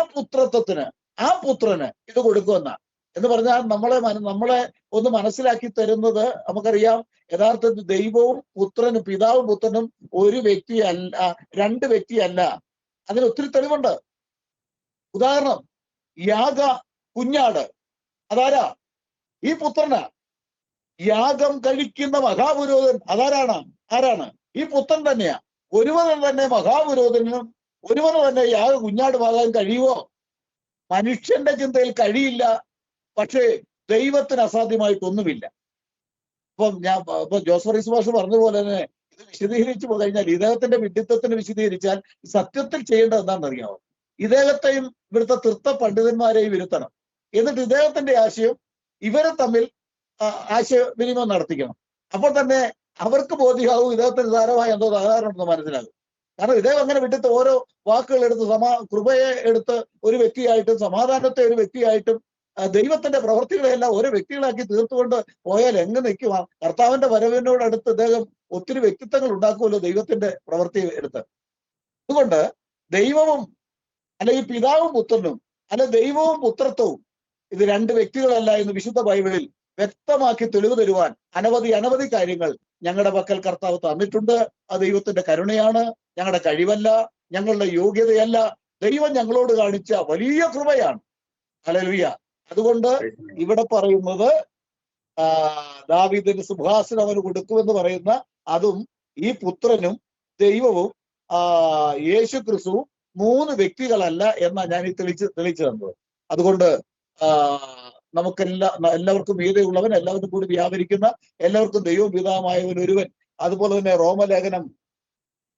പുത്രന് ഇത് കൊടുക്കുമെന്ന എന്ന് പറഞ്ഞാൽ നമ്മളെ ഒന്ന് മനസ്സിലാക്കി തരുന്നത്, നമുക്കറിയാം യഥാർത്ഥത്തിൽ ദൈവവും പുത്രനും, പിതാവും പുത്രനും ഒരു വ്യക്തിയല്ല, 2 വ്യക്തിയല്ല. അതിന് ഒത്തിരി തെളിവുണ്ട്. ഉദാഹരണം, യാഗ കുഞ്ഞാട് അതാരാ? ഈ പുത്രനാ. യാഗം കഴിക്കുന്ന മഹാപുരോഹിതൻ ആരാണ്? ഈ പുത്രൻ തന്നെയാ. ഒരുവന് തന്നെ മഹാപുരോഹിതനും ഒരുവന് തന്നെ യാഗ കുഞ്ഞാടുമാകാൻ കഴിയുമോ? മനുഷ്യന്റെ ചിന്തയിൽ കഴിയില്ല. പക്ഷേ ദൈവത്തിന് അസാധ്യമായിട്ടൊന്നുമില്ല. ഇപ്പൊ ജോസഫ് മാഷ് പറഞ്ഞതുപോലെ തന്നെ ഇത് വിശദീകരിച്ചു കഴിഞ്ഞാൽ, ഇദ്ദേഹത്തിന്റെ വിഡ്ഢിത്തത്തിന് വിശദീകരിച്ചാൽ സത്യത്തിൽ ചെയ്യേണ്ടത് എന്താണെന്നറിയാമോ? ഇദ്ദേഹത്തെയും ഇവിടുത്തെ തൃത്ത പണ്ഡിതന്മാരെയും ഇരുത്തണം. എന്നിട്ട് ഇദ്ദേഹത്തിന്റെ ആശയം ഇവരെ തമ്മിൽ ആശയവിനിമയം നടത്തിക്കണം. അപ്പോൾ തന്നെ അവർക്ക് ബോധ്യമാവും ഇദ്ദേഹത്തിന് സാരമായ എന്തോ തകരാറുണ്ടെന്ന് മനസ്സിലാകും. കാരണം ഇദ്ദേഹം അങ്ങനെ വിട്ടിട്ട് ഓരോ വാക്കുകൾ എടുത്ത് കൃപയെ എടുത്ത് ഒരു വ്യക്തിയായിട്ടും സമാധാനത്തെ ഒരു വ്യക്തിയായിട്ടും ദൈവത്തിന്റെ പ്രവൃത്തികളെല്ലാം ഓരോ വ്യക്തികളാക്കി തീർത്തുകൊണ്ട് പോയാൽ എങ്ങനെ നിൽക്കുക? കർത്താവിന്റെ വരവിനോടടുത്ത് ഇദ്ദേഹം ഒത്തിരി വ്യക്തിത്വങ്ങൾ ഉണ്ടാക്കുമല്ലോ ദൈവത്തിന്റെ പ്രവൃത്തി എടുത്ത്. അതുകൊണ്ട് ദൈവവും അല്ലെങ്കിൽ പിതാവും പുത്രനും അല്ലെ ദൈവവും പുത്രത്വവും ഇത് രണ്ട് വ്യക്തികളല്ല എന്ന് വിശുദ്ധ ബൈബിളിൽ വ്യക്തമാക്കി തെളിവ് തരുവാൻ അനവധി കാര്യങ്ങൾ ഞങ്ങളുടെ പക്കൽ കർത്താവ് തന്നിട്ടുണ്ട്. അത് ദൈവത്തിന്റെ കരുണയാണ്, ഞങ്ങളുടെ കഴിവല്ല, ഞങ്ങളുടെ യോഗ്യതയല്ല, ദൈവം ഞങ്ങളോട് കാണിച്ച വലിയ കൃപയാണ്. ഹല്ലേലൂയ. അതുകൊണ്ട് ഇവിടെ പറയുന്നത് ദാവീദിന് സിംഹാസനം അവന് കൊടുക്കുമെന്ന് പറയുന്ന അതും ഈ പുത്രനും ദൈവവും യേശു ക്രിസ്തുവും മൂന്ന് വ്യക്തികളല്ല എന്നാ ഞാൻ ഈ തെളിച്ചു തന്നത്. അതുകൊണ്ട് എല്ലാവർക്കും മീതെയുള്ളവൻ, എല്ലാവർക്കും കൂടി വ്യാപരിക്കുന്ന, എല്ലാവർക്കും ദൈവം പിതാവായവൻ ഒരുവൻ. അതുപോലെ തന്നെ റോമലേഖനം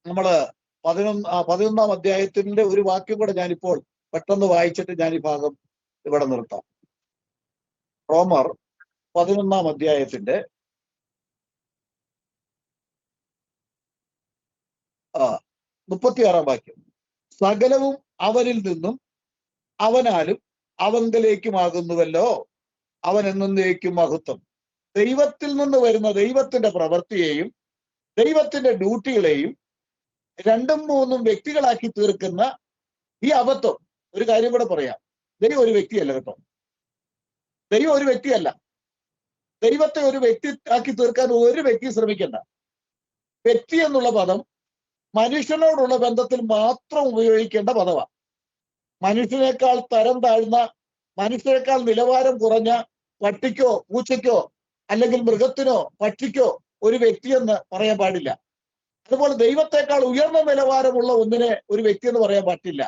നമ്മള് 11-ാം അധ്യായത്തിന്റെ ഒരു വാക്യം കൂടെ ഞാനിപ്പോൾ പെട്ടെന്ന് വായിച്ചിട്ട് ഞാൻ ഈ ഭാഗം ഇവിടെ നിർത്താം. റോമർ 11-ാം അധ്യായത്തിന്റെ 36-ാം വാക്യം. സകലവും അവനിൽ നിന്നും അവനാലും അവങ്കലേക്കുമാകുന്നുവല്ലോ, അവൻ എന്നേക്കും മഹത്വം. ദൈവത്തിൽ നിന്ന് വരുന്ന ദൈവത്തിന്റെ പ്രവൃത്തിയെയും ദൈവത്തിന്റെ ഡ്യൂട്ടികളെയും രണ്ടും മൂന്നും വ്യക്തികളാക്കി തീർക്കുന്ന ഈ അബദ്ധം. ഒരു കാര്യം കൂടെ പറയാം, ദൈവം ഒരു വ്യക്തിയല്ല കേട്ടോ. ദൈവം ഒരു വ്യക്തിയല്ല. ദൈവത്തെ ഒരു വ്യക്തി ആക്കി തീർക്കാൻ ഒരു വ്യക്തി ശ്രമിക്കണ്ട. വ്യക്തി എന്നുള്ള പദം മനുഷ്യനോടുള്ള ബന്ധത്തിൽ മാത്രം ഉപയോഗിക്കേണ്ട പദമാണ്. മനുഷ്യനേക്കാൾ തരം താഴ്ന്ന, മനുഷ്യനേക്കാൾ നിലവാരം കുറഞ്ഞ പട്ടിക്കോ പൂച്ചയ്ക്കോ അല്ലെങ്കിൽ മൃഗത്തിനോ പക്ഷിക്കോ ഒരു വ്യക്തിയെന്ന് പറയാൻ പാടില്ല. അതുപോലെ ദൈവത്തെക്കാൾ ഉയർന്ന നിലവാരമുള്ള ഒന്നിനെ ഒരു വ്യക്തി എന്ന് പറയാൻ പറ്റില്ല.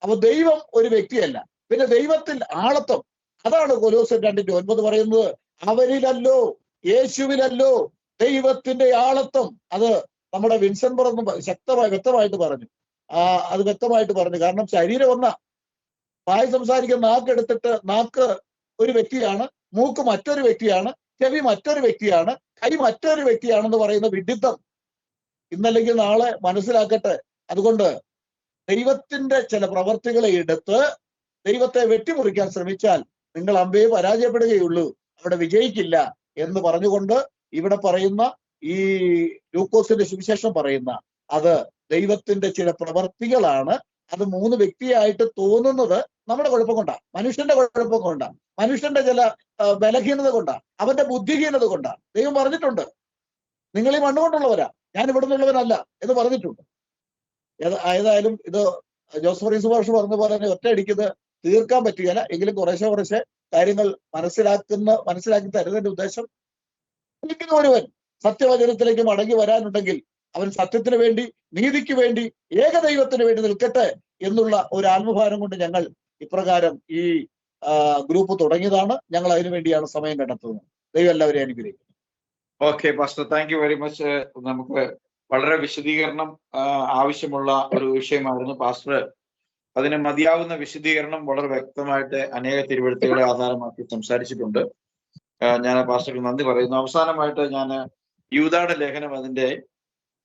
അപ്പൊ ദൈവം ഒരു വ്യക്തിയല്ല. പിന്നെ ദൈവത്തിൽ ആളത്വം, അതാണ് കൊലോസ്യർ 2:9 പറയുന്നത്. അവരിലല്ലോ, യേശുവിലല്ലോ ദൈവത്തിന്റെ ആളത്വം. അത് നമ്മുടെ വിൻസെന്റ് പറഞ്ഞു വ്യക്തമായിട്ട് പറഞ്ഞു. അത് വ്യക്തമായിട്ട് പറഞ്ഞു. കാരണം ശരീരം ഒന്നാ. വായി സംസാരിക്കുന്ന നാക്ക് എടുത്തിട്ട് നാക്ക് ഒരു വ്യക്തിയാണ്, മൂക്ക് മറ്റൊരു വ്യക്തിയാണ്, ചെവി മറ്റൊരു വ്യക്തിയാണ്, കൈ മറ്റൊരു വ്യക്തിയാണെന്ന് പറയുന്ന വിഡിത്തം ഇന്നല്ലെങ്കിൽ നാളെ മനസ്സിലാക്കട്ടെ. അതുകൊണ്ട് ദൈവത്തിന്റെ ചില പ്രവർത്തികളെ എടുത്ത് ദൈവത്തെ വെട്ടിമുറിക്കാൻ ശ്രമിച്ചാൽ നിങ്ങൾ അമ്പയെ പരാജയപ്പെടുകയുള്ളൂ, അവിടെ വിജയിക്കില്ല എന്ന് പറഞ്ഞുകൊണ്ട് ഇവിടെ പറയുന്ന ഈ ലൂക്കോസിന്റെ സുവിശേഷം പറയുന്ന അത് ദൈവത്തിന്റെ ചില പ്രവർത്തികളാണ്. അത് മൂന്ന് വ്യക്തിയായിട്ട് തോന്നുന്നത് നമ്മുടെ കുഴപ്പം കൊണ്ടാണ്, മനുഷ്യന്റെ കുഴപ്പം കൊണ്ടാണ്, മനുഷ്യന്റെ ചില ബലഹീനത കൊണ്ടാണ്, അവന്റെ ബുദ്ധിഹീനത കൊണ്ടാണ്. ദൈവം പറഞ്ഞിട്ടുണ്ട്, നിങ്ങൾ ഈ മണ്ണുകൊണ്ടുള്ളവരാ, ഞാൻ ഇവിടെ നിന്നുള്ളവനല്ല എന്ന് പറഞ്ഞിട്ടുണ്ട്. ഏതായാലും ഇത് ജോസഫ് റീസ് ഭാഷ പറഞ്ഞ പോലെ തന്നെ ഒറ്റയടിക്കുന്നത് തീർക്കാൻ പറ്റുകയില്ല. എങ്കിലും കുറേശ്ശെ കാര്യങ്ങൾ മനസ്സിലാക്കി തരുന്നതിന്റെ ഉദ്ദേശം, ഒരുവൻ സത്യവചനത്തിലേക്ക് മടങ്ങി വരാനുണ്ടെങ്കിൽ അവൻ സത്യത്തിന് വേണ്ടി, നീതിക്ക് വേണ്ടി, ഏകദൈവത്തിന് വേണ്ടി നിൽക്കട്ടെ എന്നുള്ള ഒരു ആത്മഭാരം കൊണ്ട് ഞങ്ങൾ ഇപ്രകാരം ഈ ഗ്രൂപ്പ് തുടങ്ങിയതാണ്. ഞങ്ങൾ അതിനു വേണ്ടിയാണ് സമയം കണ്ടെത്തുന്നത്. ദൈവം എല്ലാവരെയും അനുഗ്രഹിക്കും. Okay pastor, thank you very much. നമുക്ക് വളരെ വിശദീകരണം ആവശ്യമുള്ള ഒരു വിഷയമായിരുന്നു പാസ്റ്റർ. അതിന് മതിയാവുന്ന വിശദീകരണം വളരെ വ്യക്തമായിട്ട് അനേക തിരുവെഴുത്തുകളെ ആധാരമാക്കി സംസാരിച്ചിട്ടുണ്ട്. ഞാൻ പാസ്റ്റർക്ക് നന്ദി പറയുന്നു. അവസാനമായിട്ട് ഞാൻ യൂദായുടെ ലേഖനം അതിന്റെ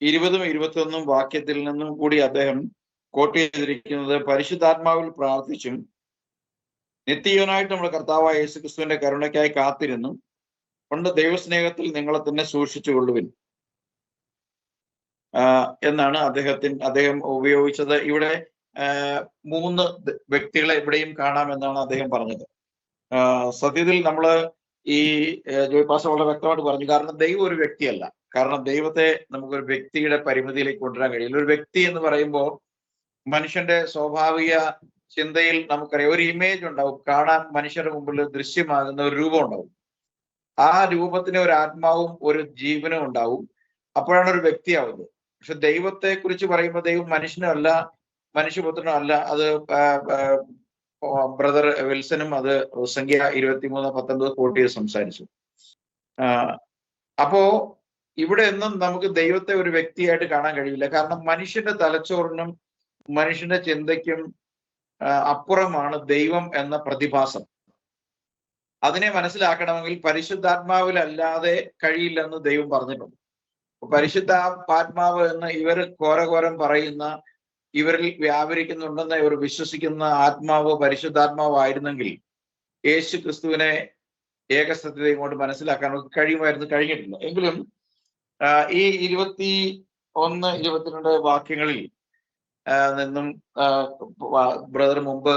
20ഉം 21ഉം വാക്യത്തിൽ നിന്നും കൂടി അദ്ദേഹം കോട്ട് ചെയ്തിരിക്കുന്നത്, പരിശുദ്ധാത്മാവിൽ പ്രാർത്ഥിച്ചും നിത്യജീവനായിട്ട് നമ്മുടെ കർത്താവായ യേശുക്രിസ്തുവിന്റെ കരുണയ്ക്കായി കാത്തിരുന്നും കൊണ്ട് ദൈവസ്നേഹത്തിൽ നിങ്ങളെ തന്നെ സൂക്ഷിച്ചു കൊള്ളുവിൻ എന്നാണ് അദ്ദേഹം ഉപയോഗിച്ചത്. ഇവിടെ 3 വ്യക്തികളെ ഇവിടെയും കാണാമെന്നാണ് അദ്ദേഹം പറഞ്ഞത്. സത്യത്തിൽ നമ്മള് ഈ ജോയ് പാസ്റ്റർ വളരെ വ്യക്തമായിട്ട് പറഞ്ഞു. കാരണം ദൈവം ഒരു വ്യക്തിയല്ല. കാരണം ദൈവത്തെ നമുക്കൊരു വ്യക്തിയുടെ പരിമിതിയിലേക്ക് കൊണ്ടുവരാൻ കഴിയില്ല. ഒരു വ്യക്തി എന്ന് പറയുമ്പോൾ മനുഷ്യന്റെ സ്വാഭാവിക ചിന്തയിൽ നമുക്കറിയാം ഒരു ഇമേജ് ഉണ്ടാവും, കാണാൻ മനുഷ്യരുടെ മുമ്പിൽ ദൃശ്യമാകുന്ന ഒരു രൂപം ഉണ്ടാവും. ആ രൂപത്തിന് ഒരു ആത്മാവും ഒരു ജീവനും ഉണ്ടാവും. അപ്പോഴാണ് ഒരു വ്യക്തിയാവുന്നത്. പക്ഷെ ദൈവത്തെ കുറിച്ച് പറയുമ്പോൾ ദൈവം മനുഷ്യനും അല്ല, മനുഷ്യപുത്രനും അല്ല. അത് ബ്രദർ വിൽസനും അത് സംഖ്യ 23:19 കോട്ട് ചെയ്ത് സംസാരിച്ചു. അപ്പോ ഇവിടെ ഒന്നും നമുക്ക് ദൈവത്തെ ഒരു വ്യക്തിയായിട്ട് കാണാൻ കഴിയില്ല. കാരണം മനുഷ്യന്റെ തലച്ചോറിനും മനുഷ്യന്റെ ചിന്തയ്ക്കും അപ്പുറമാണ് ദൈവം എന്ന പ്രതിഭാസം. അതിനെ മനസ്സിലാക്കണമെങ്കിൽ പരിശുദ്ധാത്മാവിലല്ലാതെ കഴിയില്ലെന്ന് ദൈവം പറഞ്ഞിട്ടുണ്ട്. പരിശുദ്ധാത്മാവ് എന്ന് ഇവർ ഘോരഘോരം പറയുന്ന, ഇവരിൽ വ്യാപരിക്കുന്നുണ്ടെന്ന് ഇവർ വിശ്വസിക്കുന്ന ആത്മാവ് പരിശുദ്ധാത്മാവായിരുന്നെങ്കിൽ യേശു ക്രിസ്തുവിനെ ഏകസത്യതയും കൊണ്ട് മനസ്സിലാക്കാൻ നമുക്ക് കഴിഞ്ഞിട്ടില്ല. എങ്കിലും ഈ 21, 22 വാക്യങ്ങളിൽ നിന്നും ബ്രദർ മുമ്പ്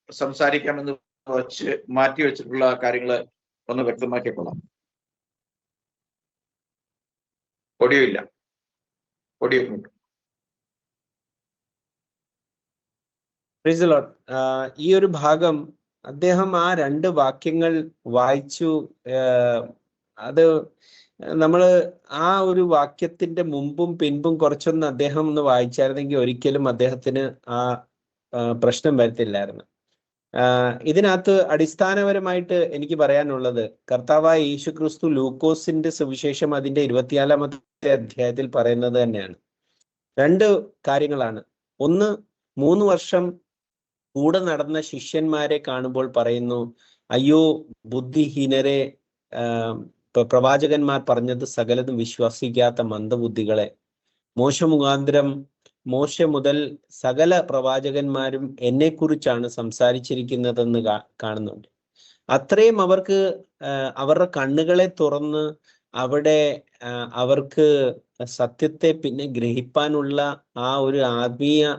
സംസാരിക്കാമെന്ന് മാറ്റി വെച്ചിട്ടുള്ള കാര്യങ്ങൾ ഒന്ന് വ്യക്തമാക്കിക്കൊള്ളാം. ഒടിയില്ല, ഒടിയുന്നുണ്ട്. ഈ ഒരു ഭാഗം അദ്ദേഹം ആ 2 വാക്യങ്ങൾ വായിച്ചു. അത് നമ്മള് ആ ഒരു വാക്യത്തിന്റെ മുമ്പും പിൻപും കുറച്ചൊന്ന് അദ്ദേഹം ഒന്ന് വായിച്ചായിരുന്നെങ്കിൽ ഒരിക്കലും അദ്ദേഹത്തിന് ആ പ്രശ്നം വരത്തില്ലായിരുന്നു. ഇതിനകത്ത് അടിസ്ഥാനപരമായിട്ട് എനിക്ക് പറയാനുള്ളത്, കർത്താവായ യേശു ക്രിസ്തു ലൂക്കോസിന്റെ സുവിശേഷം അതിന്റെ 24-ാമത്തെ അധ്യായത്തിൽ പറയുന്നത് തന്നെയാണ്. 2 കാര്യങ്ങളാണ്. ഒന്ന്, 3 വർഷം കൂടെ നടന്ന ശിഷ്യന്മാരെ കാണുമ്പോൾ പറയുന്നു, അയ്യോ ബുദ്ധിഹീനരെ, പ്രവാചകന്മാർ പറഞ്ഞത് സകലതും വിശ്വസിക്കാത്ത മന്ദബുദ്ധികളെ. മോശ മുതൽ സകല പ്രവാചകന്മാരും എന്നെക്കുറിച്ചാണ് സംസാരിച്ചിരിക്കുന്നതെന്ന് കാണുന്നുണ്ട്. അത്രയും അവർക്ക് അവരുടെ കണ്ണുകളെ തുറന്ന് അവിടെ അവർക്ക് സത്യത്തെ പിന്നെ ഗ്രഹിപ്പാനുള്ള ആ ഒരു ആത്മീയ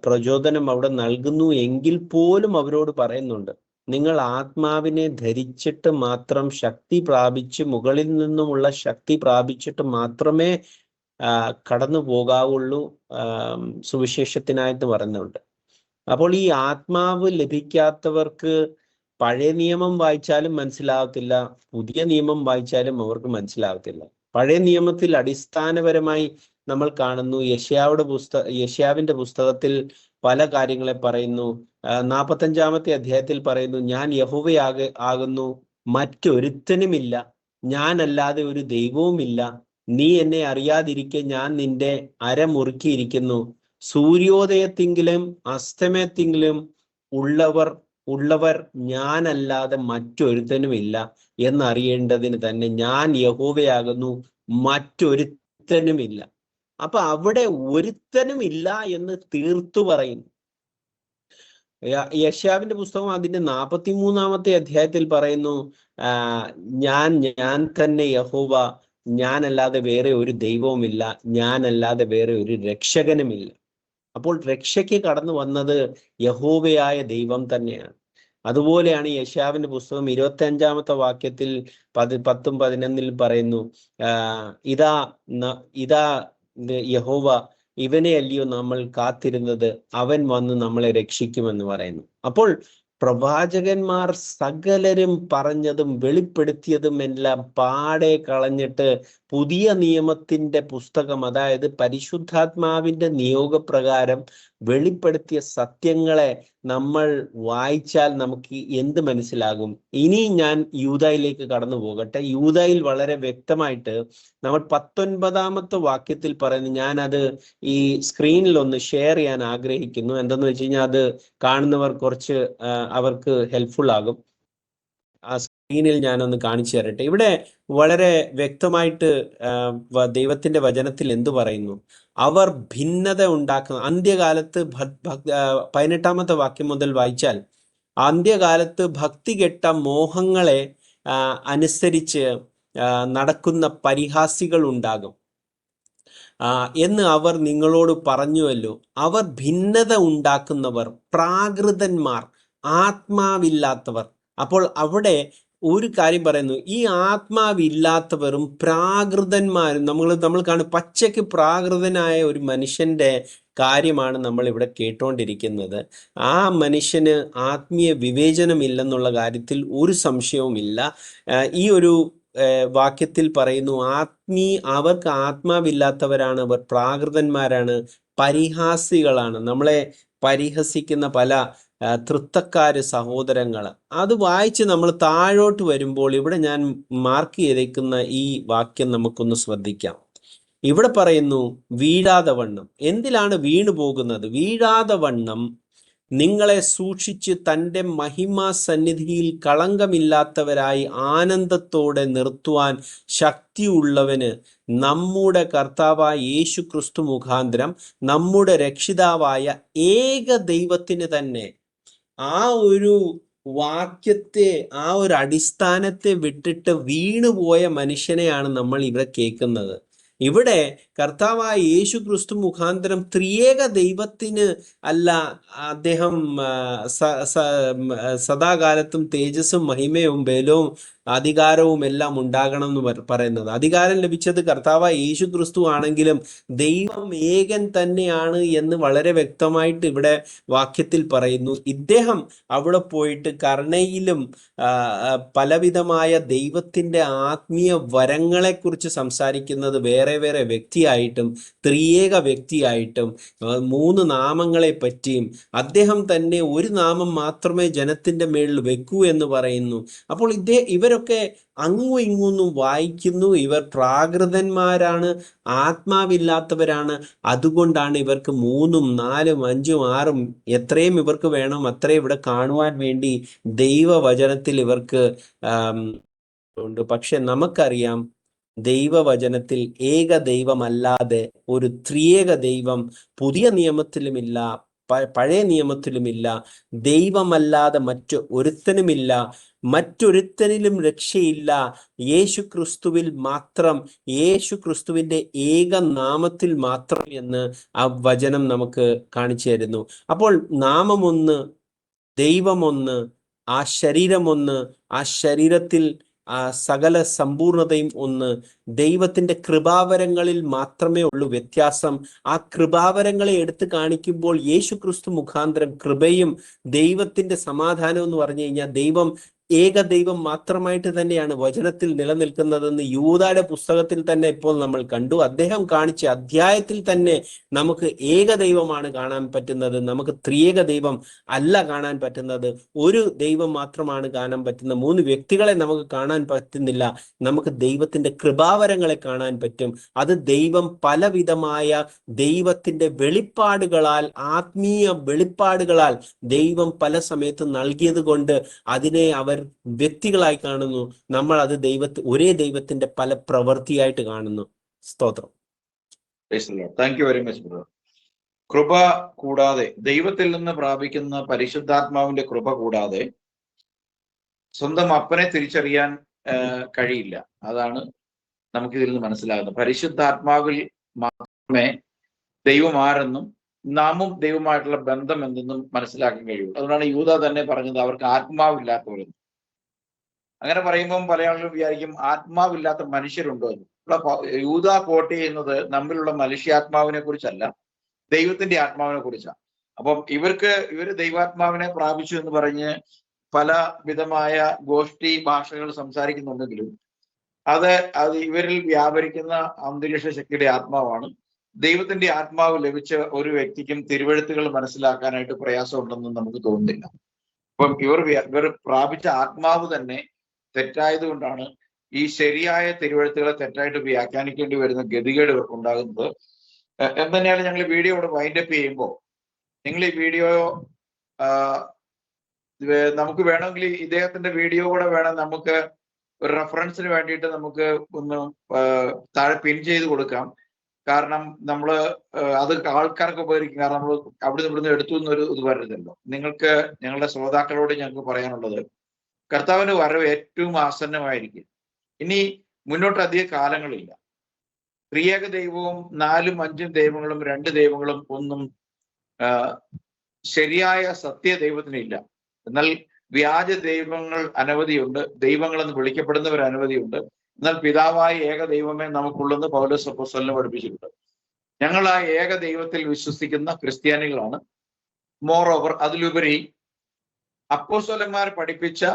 പ്രചോദനം അവിടെ നൽകുന്നു എങ്കിൽ പോലും അവരോട് പറയുന്നുണ്ട്, നിങ്ങൾ ആത്മാവിനെ ധരിച്ചിട്ട് മാത്രം ശക്തി പ്രാപിച്ച്, മുകളിൽ നിന്നുമുള്ള ശക്തി പ്രാപിച്ചിട്ട് മാത്രമേ കടന്നു പോകാവുള്ളൂ സുവിശേഷത്തിനായിട്ട് പറയുന്നുണ്ട്. അപ്പോൾ ഈ ആത്മാവ് ലഭിക്കാത്തവർക്ക് പഴയ നിയമം വായിച്ചാലും മനസ്സിലാവത്തില്ല, പുതിയ നിയമം വായിച്ചാലും അവർക്ക് മനസ്സിലാവത്തില്ല. പഴയ നിയമത്തിൽ അടിസ്ഥാനപരമായി നമ്മൾ കാണുന്നു, യെശയ്യാവിന്റെ പുസ്തകത്തിൽ പല കാര്യങ്ങളെ പറയുന്നു. 45-ാമത്തെ അധ്യായത്തിൽ പറയുന്നു, ഞാൻ യഹോവയാകുന്നു, മറ്റൊരുത്തനുമില്ല, ഞാനല്ലാതെ ഒരു ദൈവവുമില്ല, നീ എന്നെ അറിയാതിരിക്കെ ഞാൻ നിന്റെ അര മുറുക്കിയിരിക്കുന്നു, സൂര്യോദയത്തിങ്കിലും അസ്തമയത്തിങ്കിലും ഉള്ളവർ ഞാനല്ലാതെ മറ്റൊരുത്തനുമില്ല എന്നറിയേണ്ടതിന് തന്നെ ഞാൻ യഹോവയാകുന്നു, മറ്റൊരുത്തനുമില്ല. അപ്പൊ അവിടെ ഒരുത്തനുമില്ല എന്ന് തീർത്തു പറയുന്നു. യെശയ്യാവിന്റെ പുസ്തകം അതിന്റെ 43-ാമത്തെ അധ്യായത്തിൽ പറയുന്നു, ഞാൻ തന്നെ യഹോവ, ഞാനല്ലാതെ വേറെ ഒരു ദൈവവുമില്ല, ഞാനല്ലാതെ വേറെ ഒരു രക്ഷകനുമില്ല. അപ്പോൾ രക്ഷയ്ക്ക് കടന്നു വന്നത് യഹോവയായ ദൈവം തന്നെയാണ്. അതുപോലെയാണ് യെശയ്യാവിന്റെ പുസ്തകം 25-ാമത്തെ വാക്യത്തിൽ 10ഉം 11 പറയുന്നു, ഇതാ യഹോവ, ഇവനെ അല്ലയോ നമ്മൾ കാത്തിരുന്നത്, അവൻ വന്ന് നമ്മളെ രക്ഷിക്കുമെന്ന് പറയുന്നു. അപ്പോൾ പ്രവാചകന്മാർ സകലരും പറഞ്ഞതും വെളിപ്പെടുത്തിയതും എല്ലാം പാടെ കളഞ്ഞിട്ട് പുതിയ നിയമത്തിന്റെ പുസ്തകം, അതായത് പരിശുദ്ധാത്മാവിന്റെ നിയോഗപ്രകാരം വെളിപ്പെടുത്തിയ സത്യങ്ങളെ നമ്മൾ വായിച്ചാൽ നമുക്ക് എന്ത് മനസ്സിലാകും? ഇനി ഞാൻ യൂദായിലേക്ക് കടന്നു പോകട്ടെ. യൂദായിൽ വളരെ വ്യക്തമായിട്ട് നമ്മൾ 19-ാമത്തെ വാക്യത്തിൽ പറയുന്നു, ഞാനത് ഈ സ്ക്രീനിൽ ഒന്ന് ഷെയർ ചെയ്യാൻ ആഗ്രഹിക്കുന്നു. എന്തെന്ന് വെച്ച് കഴിഞ്ഞാൽ അത് കാണുന്നവർ കുറച്ച് അവർക്ക് ഹെൽപ്ഫുൾ ആകും. ആ സ്ക്രീനിൽ ഞാനൊന്ന് കാണിച്ചു തരട്ടെ. ഇവിടെ വളരെ വ്യക്തമായിട്ട് ദൈവത്തിന്റെ വചനത്തിൽ എന്തു പറയുന്നു? അവർ ഭിന്നത ഉണ്ടാക്കുന്ന അന്ത്യകാലത്ത് 18-ാമത്തെ വാക്യം മുതൽ വായിച്ചാൽ, അന്ത്യകാലത്ത് ഭക്തികെട്ട മോഹങ്ങളെ അനുസരിച്ച് നടക്കുന്ന പരിഹാസികൾ ഉണ്ടാകും എന്ന് അവർ നിങ്ങളോട് പറഞ്ഞുവല്ലോ. അവർ ഭിന്നത ഉണ്ടാക്കുന്നവർ, പ്രാകൃതന്മാർ, ആത്മാവില്ലാത്തവർ. അപ്പോൾ അവിടെ ഒരു കാര്യം പറയുന്നു, ഈ ആത്മാവില്ലാത്തവരും പ്രാകൃതന്മാരും, നമ്മൾ കാണും പച്ചയ്ക്ക് പ്രാകൃതനായ ഒരു മനുഷ്യന്റെ കാര്യമാണ് നമ്മൾ ഇവിടെ കേട്ടുകൊണ്ടിരിക്കുന്നത്. ആ മനുഷ്യന് ആത്മീയ വിവേചനമില്ലെന്നുള്ള കാര്യത്തിൽ ഒരു സംശയവുമില്ല. ഈ ഒരു വാക്യത്തിൽ പറയുന്നു, അവർക്ക് ആത്മാവില്ലാത്തവരാണ്, അവർ പ്രാകൃതന്മാരാണ്, പരിഹാസികളാണ്. നമ്മളെ പരിഹസിക്കുന്ന പല തൃത്തക്കാര് സഹോദരങ്ങൾ. അത് വായിച്ച് നമ്മൾ താഴോട്ട് വരുമ്പോൾ ഇവിടെ ഞാൻ മാർക്ക് ചെയ്തേക്കുന്ന ഈ വാക്യം നമുക്കൊന്ന് ശ്രദ്ധിക്കാം. ഇവിടെ പറയുന്നു, വീഴാതെ വണ്ണം. എന്തിലാണ് വീണു പോകുന്നത്? വീഴാതെ വണ്ണം നിങ്ങളെ സൂക്ഷിച്ച് തൻ്റെ മഹിമാ സന്നിധിയിൽ കളങ്കമില്ലാത്തവരായി ആനന്ദത്തോടെ നിർത്തുവാൻ ശക്തിയുള്ളവന് നമ്മുടെ കർത്താവായ യേശു ക്രിസ്തു മുഖാന്തരം നമ്മുടെ രക്ഷിതാവായ ഏക ദൈവത്തിന് തന്നെ. ആ ഒരു വാക്യത്തെ, ആ ഒരു അടിസ്ഥാനത്തെ വിട്ടിട്ട് വീണുപോയ മനുഷ്യനെയാണ് നമ്മൾ ഇവിടെ കേൾക്കുന്നത്. ഇവിടെ കർത്താവായ യേശു ക്രിസ്തു മുഖാന്തരം ത്രിയേക ദൈവത്തിന് അല്ല അദ്ദേഹം സദാകാലത്തും തേജസ്സും മഹിമയും ബലവും അധികാരവും എല്ലാം ഉണ്ടാകണം എന്ന് പറയുന്നത്. അധികാരം ലഭിച്ചത് കർത്താവായ യേശു ക്രിസ്തു ആണെങ്കിലും ദൈവം ഏകൻ തന്നെയാണ് എന്ന് വളരെ വ്യക്തമായിട്ട് ഇവിടെ വാക്യത്തിൽ പറയുന്നു. ഇദ്ദേഹം അവിടെ പോയിട്ട് കരുണയിലും പലവിധമായ ദൈവത്തിൻ്റെ ആത്മീയ വരങ്ങളെക്കുറിച്ച് സംസാരിക്കുന്നത് വേറെ വേറെ വ്യക്തിയായിട്ടും ത്രിയേക വ്യക്തിയായിട്ടും 3 നാമങ്ങളെ പറ്റിയും അദ്ദേഹം തന്നെ ഒരു നാമം മാത്രമേ ജനത്തിന്റെ മേളിൽ വെക്കൂ എന്ന് പറയുന്നു. അപ്പോൾ ഇവരൊക്കെ അങ്ങും ഇങ്ങൊന്നും വായിക്കുന്നു. ഇവർ പ്രാകൃതന്മാരാണ്, ആത്മാവില്ലാത്തവരാണ്. അതുകൊണ്ടാണ് ഇവർക്ക് 3ഉം 4ഉം 5ഉം 6ഉം എത്രയും ഇവർക്ക് വേണം അത്രയും ഇവിടെ കാണുവാൻ വേണ്ടി ദൈവവചനത്തിൽ ഇവർക്ക് ഉണ്ട്. പക്ഷെ നമുക്കറിയാം ദൈവവചനത്തിൽ ഏക ദൈവമല്ലാതെ ഒരു ത്രിയേക ദൈവം പുതിയ നിയമത്തിലുമില്ല, പഴയ നിയമത്തിലുമില്ല. ദൈവമല്ലാതെ ഒരുത്തനുമില്ല, മറ്റൊരുത്തനിലും രക്ഷയില്ല. യേശു ക്രിസ്തുവിൽ മാത്രം, യേശു ക്രിസ്തുവിൻ്റെ ഏക നാമത്തിൽ മാത്രം എന്ന് ആ വചനം നമുക്ക് കാണിച്ചു തരുന്നു. അപ്പോൾ നാമമൊന്ന്, ദൈവമൊന്ന്, ആ ശരീരമൊന്ന്, ആ ശരീരത്തിൽ ആ സകല സമ്പൂർണതയും ഒന്ന്. ദൈവത്തിൻ്റെ കൃപാവരങ്ങളിൽ മാത്രമേ ഉള്ളൂ വ്യത്യാസം. ആ കൃപാവരങ്ങളെ എടുത്തു കാണിക്കുമ്പോൾ യേശു ക്രിസ്തു മുഖാന്തരം കൃപയും ദൈവത്തിൻ്റെ സമാധാനം എന്ന് പറഞ്ഞു കഴിഞ്ഞാൽ ദൈവം ഏക ദൈവം മാത്രമായിട്ട് തന്നെയാണ് വചനത്തിൽ നിലനിൽക്കുന്നതെന്ന് യൂദായുടെ പുസ്തകത്തിൽ തന്നെ ഇപ്പോൾ നമ്മൾ കണ്ടു. അദ്ദേഹം കാണിച്ച അധ്യായത്തിൽ തന്നെ നമുക്ക് ഏക ദൈവമാണ് കാണാൻ പറ്റുന്നത്. നമുക്ക് ത്രിയേക ദൈവം അല്ല കാണാൻ പറ്റുന്നത്. ഒരു ദൈവം മാത്രമാണ് കാണാൻ പറ്റുന്നത്. 3 വ്യക്തികളെ നമുക്ക് കാണാൻ പറ്റുന്നില്ല. നമുക്ക് ദൈവത്തിന്റെ കൃപാവരങ്ങളെ കാണാൻ പറ്റും. അത് ദൈവം പലവിധമായ ദൈവത്തിന്റെ വെളിപ്പാടുകളാൽ, ആത്മീയ വെളിപ്പാടുകളാൽ ദൈവം പല സമയത്ത് നൽകിയത് കൊണ്ട് അതിനെ അവർ വ്യക്തികളായി കാണുന്നു. നമ്മൾ അത് ഒരേ ദൈവത്തിന്റെ പല പ്രവൃത്തിയായിട്ട് കാണുന്നു. സ്തോത്രം. Thank you very much brother. കൃപ കൂടാതെ, ദൈവത്തിൽ നിന്ന് പ്രാപിക്കുന്ന പരിശുദ്ധാത്മാവിന്റെ കൃപ കൂടാതെ സ്വന്തം അപ്പനെ തിരിച്ചറിയാൻ കഴിയില്ല. അതാണ് നമുക്കിതിൽ നിന്ന് മനസ്സിലാകുന്നത്. പരിശുദ്ധാത്മാവിൽ മാത്രമേ ദൈവം ആരെന്നും നാമും ദൈവമായിട്ടുള്ള ബന്ധം എന്തെന്നും മനസ്സിലാക്കാൻ കഴിയുള്ളൂ. അതുകൊണ്ടാണ് യൂദാ തന്നെ പറഞ്ഞത് അവർക്ക് ആത്മാവില്ലാത്തവരെന്ന്. അങ്ങനെ പറയുമ്പം പല ആളുകളും വിചാരിക്കും ആത്മാവില്ലാത്ത മനുഷ്യരുണ്ടോ എന്ന്. ഇവിടെ യൂദാ കോട്ട് ചെയ്യുന്നത് നമ്മിലുള്ള മനുഷ്യാത്മാവിനെ കുറിച്ചല്ല, ദൈവത്തിന്റെ ആത്മാവിനെ കുറിച്ചാണ്. അപ്പം ഇവര് ദൈവാത്മാവിനെ പ്രാപിച്ചു എന്ന് പറഞ്ഞ് പല വിധമായ ഗോഷ്ഠി ഭാഷകൾ സംസാരിക്കുന്നുണ്ടെങ്കിലും അത് ഇവരിൽ വ്യാപരിക്കുന്ന അന്തരീക്ഷ ശക്തിയുടെ ആത്മാവാണ്. ദൈവത്തിന്റെ ആത്മാവ് ലഭിച്ച ഒരു വ്യക്തിക്കും തിരുവെഴുത്തുകൾ മനസ്സിലാക്കാനായിട്ട് പ്രയാസമുണ്ടെന്ന് നമുക്ക് തോന്നുന്നില്ല. അപ്പം ഇവർ പ്രാപിച്ച ആത്മാവ് തന്നെ തെറ്റായത് കൊണ്ടാണ് ഈ ശരിയായ തിരുവെഴുത്തുകളെ തെറ്റായിട്ട് വ്യാഖ്യാനിക്കേണ്ടി വരുന്ന ഗതികേട് ഇവർക്കുണ്ടാകുന്നത്. എന്തുതന്നെയാണ് ഞങ്ങൾ വീഡിയോ ഇവിടെ വൈൻഡപ്പ് ചെയ്യുമ്പോൾ നിങ്ങൾ ഈ വീഡിയോ നമുക്ക് വേണമെങ്കിൽ ഇദ്ദേഹത്തിന്റെ വീഡിയോ കൂടെ വേണം നമുക്ക് ഒരു റെഫറൻസിന് വേണ്ടിയിട്ട് നമുക്ക് ഒന്ന് താഴെ പിൻ ചെയ്ത് കൊടുക്കാം. കാരണം നമ്മൾ അത് ആൾക്കാർക്ക് ഉപകരിക്കും. കാരണം നമ്മൾ അവിടുന്ന് ഇവിടുന്ന് എടുത്തു എന്നൊരു ഇത് വരരുതല്ലോ. നിങ്ങൾക്ക് ഞങ്ങളുടെ ശ്രോതാക്കളോട് ഞങ്ങൾക്ക് പറയാനുള്ളത്, കർത്താവിന്റെ വരവ് ഏറ്റവും ആസന്നമായിരിക്കും. ഇനി മുന്നോട്ട് അധിക കാലങ്ങളില്ല. ത്രിയേക ദൈവവും 4ഉം 5ഉം ദൈവങ്ങളും 2 ദൈവങ്ങളും ഒന്നും ശരിയായ സത്യ ദൈവത്തിനില്ല. എന്നാൽ വ്യാജ ദൈവങ്ങൾ അനവധിയുണ്ട്. ദൈവങ്ങളെന്ന് വിളിക്കപ്പെടുന്നവർ അനവധിയുണ്ട്. എന്നാൽ പിതാവായ ഏക ദൈവമേ നമുക്കുള്ളെന്ന് പൗലോസ് അപ്പോസ്തലൻ പഠിപ്പിച്ചിട്ടുണ്ട്. ഞങ്ങൾ ആ ഏക ദൈവത്തിൽ വിശ്വസിക്കുന്ന ക്രിസ്ത്യാനികളാണ്. മോർ ഓവർ അതിലുപരി അപ്പോസ്തലന്മാർ പഠിപ്പിച്ച,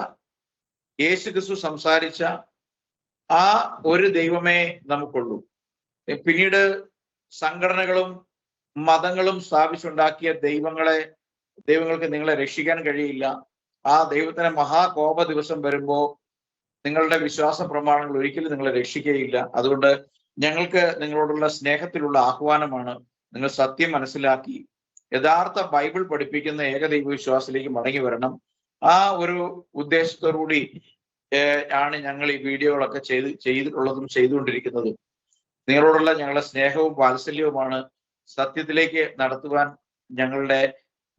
യേശുക്രിസ്തു സംസാരിച്ച ആ ഒരു ദൈവമേ നമുക്കുള്ളൂ. പിന്നീട് സംഘടനകളും മതങ്ങളും സ്ഥാപിച്ചുണ്ടാക്കിയ ദൈവങ്ങൾക്ക് നിങ്ങളെ രക്ഷിക്കാൻ കഴിയില്ല. ആ ദൈവത്തിന് മഹാകോപ ദിവസം വരുമ്പോൾ നിങ്ങളുടെ വിശ്വാസ പ്രമാണങ്ങൾ ഒരിക്കലും നിങ്ങളെ രക്ഷിക്കുകയില്ല. അതുകൊണ്ട് ഞങ്ങൾക്ക് നിങ്ങളോടുള്ള സ്നേഹത്തിലുള്ള ആഹ്വാനമാണ്, നിങ്ങൾ സത്യം മനസ്സിലാക്കി യഥാർത്ഥ ബൈബിൾ പഠിപ്പിക്കുന്ന ഏകദൈവ വിശ്വാസത്തിലേക്ക് മടങ്ങി വരണം. ആ ഒരു ഉദ്ദേശത്തോടുകൂടി ആണ് ഞങ്ങൾ ഈ വീഡിയോകളൊക്കെ ചെയ്തിട്ടുള്ളതും ചെയ്തുകൊണ്ടിരിക്കുന്നതും. നിങ്ങളോടുള്ള ഞങ്ങളുടെ സ്നേഹവും വാത്സല്യവുമാണ് സത്യത്തിലേക്ക് നടത്തുവാൻ ഞങ്ങളുടെ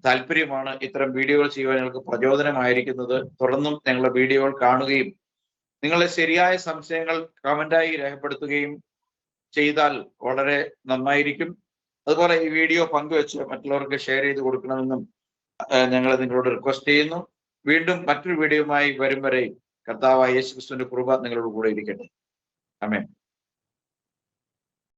താല്പര്യമാണ് ഇത്തരം വീഡിയോകൾ ചെയ്യുവാൻ ഞങ്ങൾക്ക് പ്രചോദനമായിരിക്കുന്നത്. തുടർന്നും ഞങ്ങളുടെ വീഡിയോകൾ കാണുകയും നിങ്ങളുടെ ശരിയായ സംശയങ്ങൾ കമന്റായി രേഖപ്പെടുത്തുകയും ചെയ്താൽ വളരെ നന്നായിരിക്കും. അതുപോലെ ഈ വീഡിയോ പങ്കുവെച്ച് മറ്റുള്ളവർക്ക് ഷെയർ ചെയ്ത് കൊടുക്കണമെന്നും ഞങ്ങൾ നിങ്ങളോട് റിക്വസ്റ്റ് ചെയ്യുന്നു. വീണ്ടും മറ്റൊരു വീഡിയോയുമായി വരും വരെ കർത്താവായ യേശുക്രിസ്തുവിന്റെ കൃപ നിങ്ങളോട് കൂടെ ഇരിക്കട്ടെ. ആമേൻ.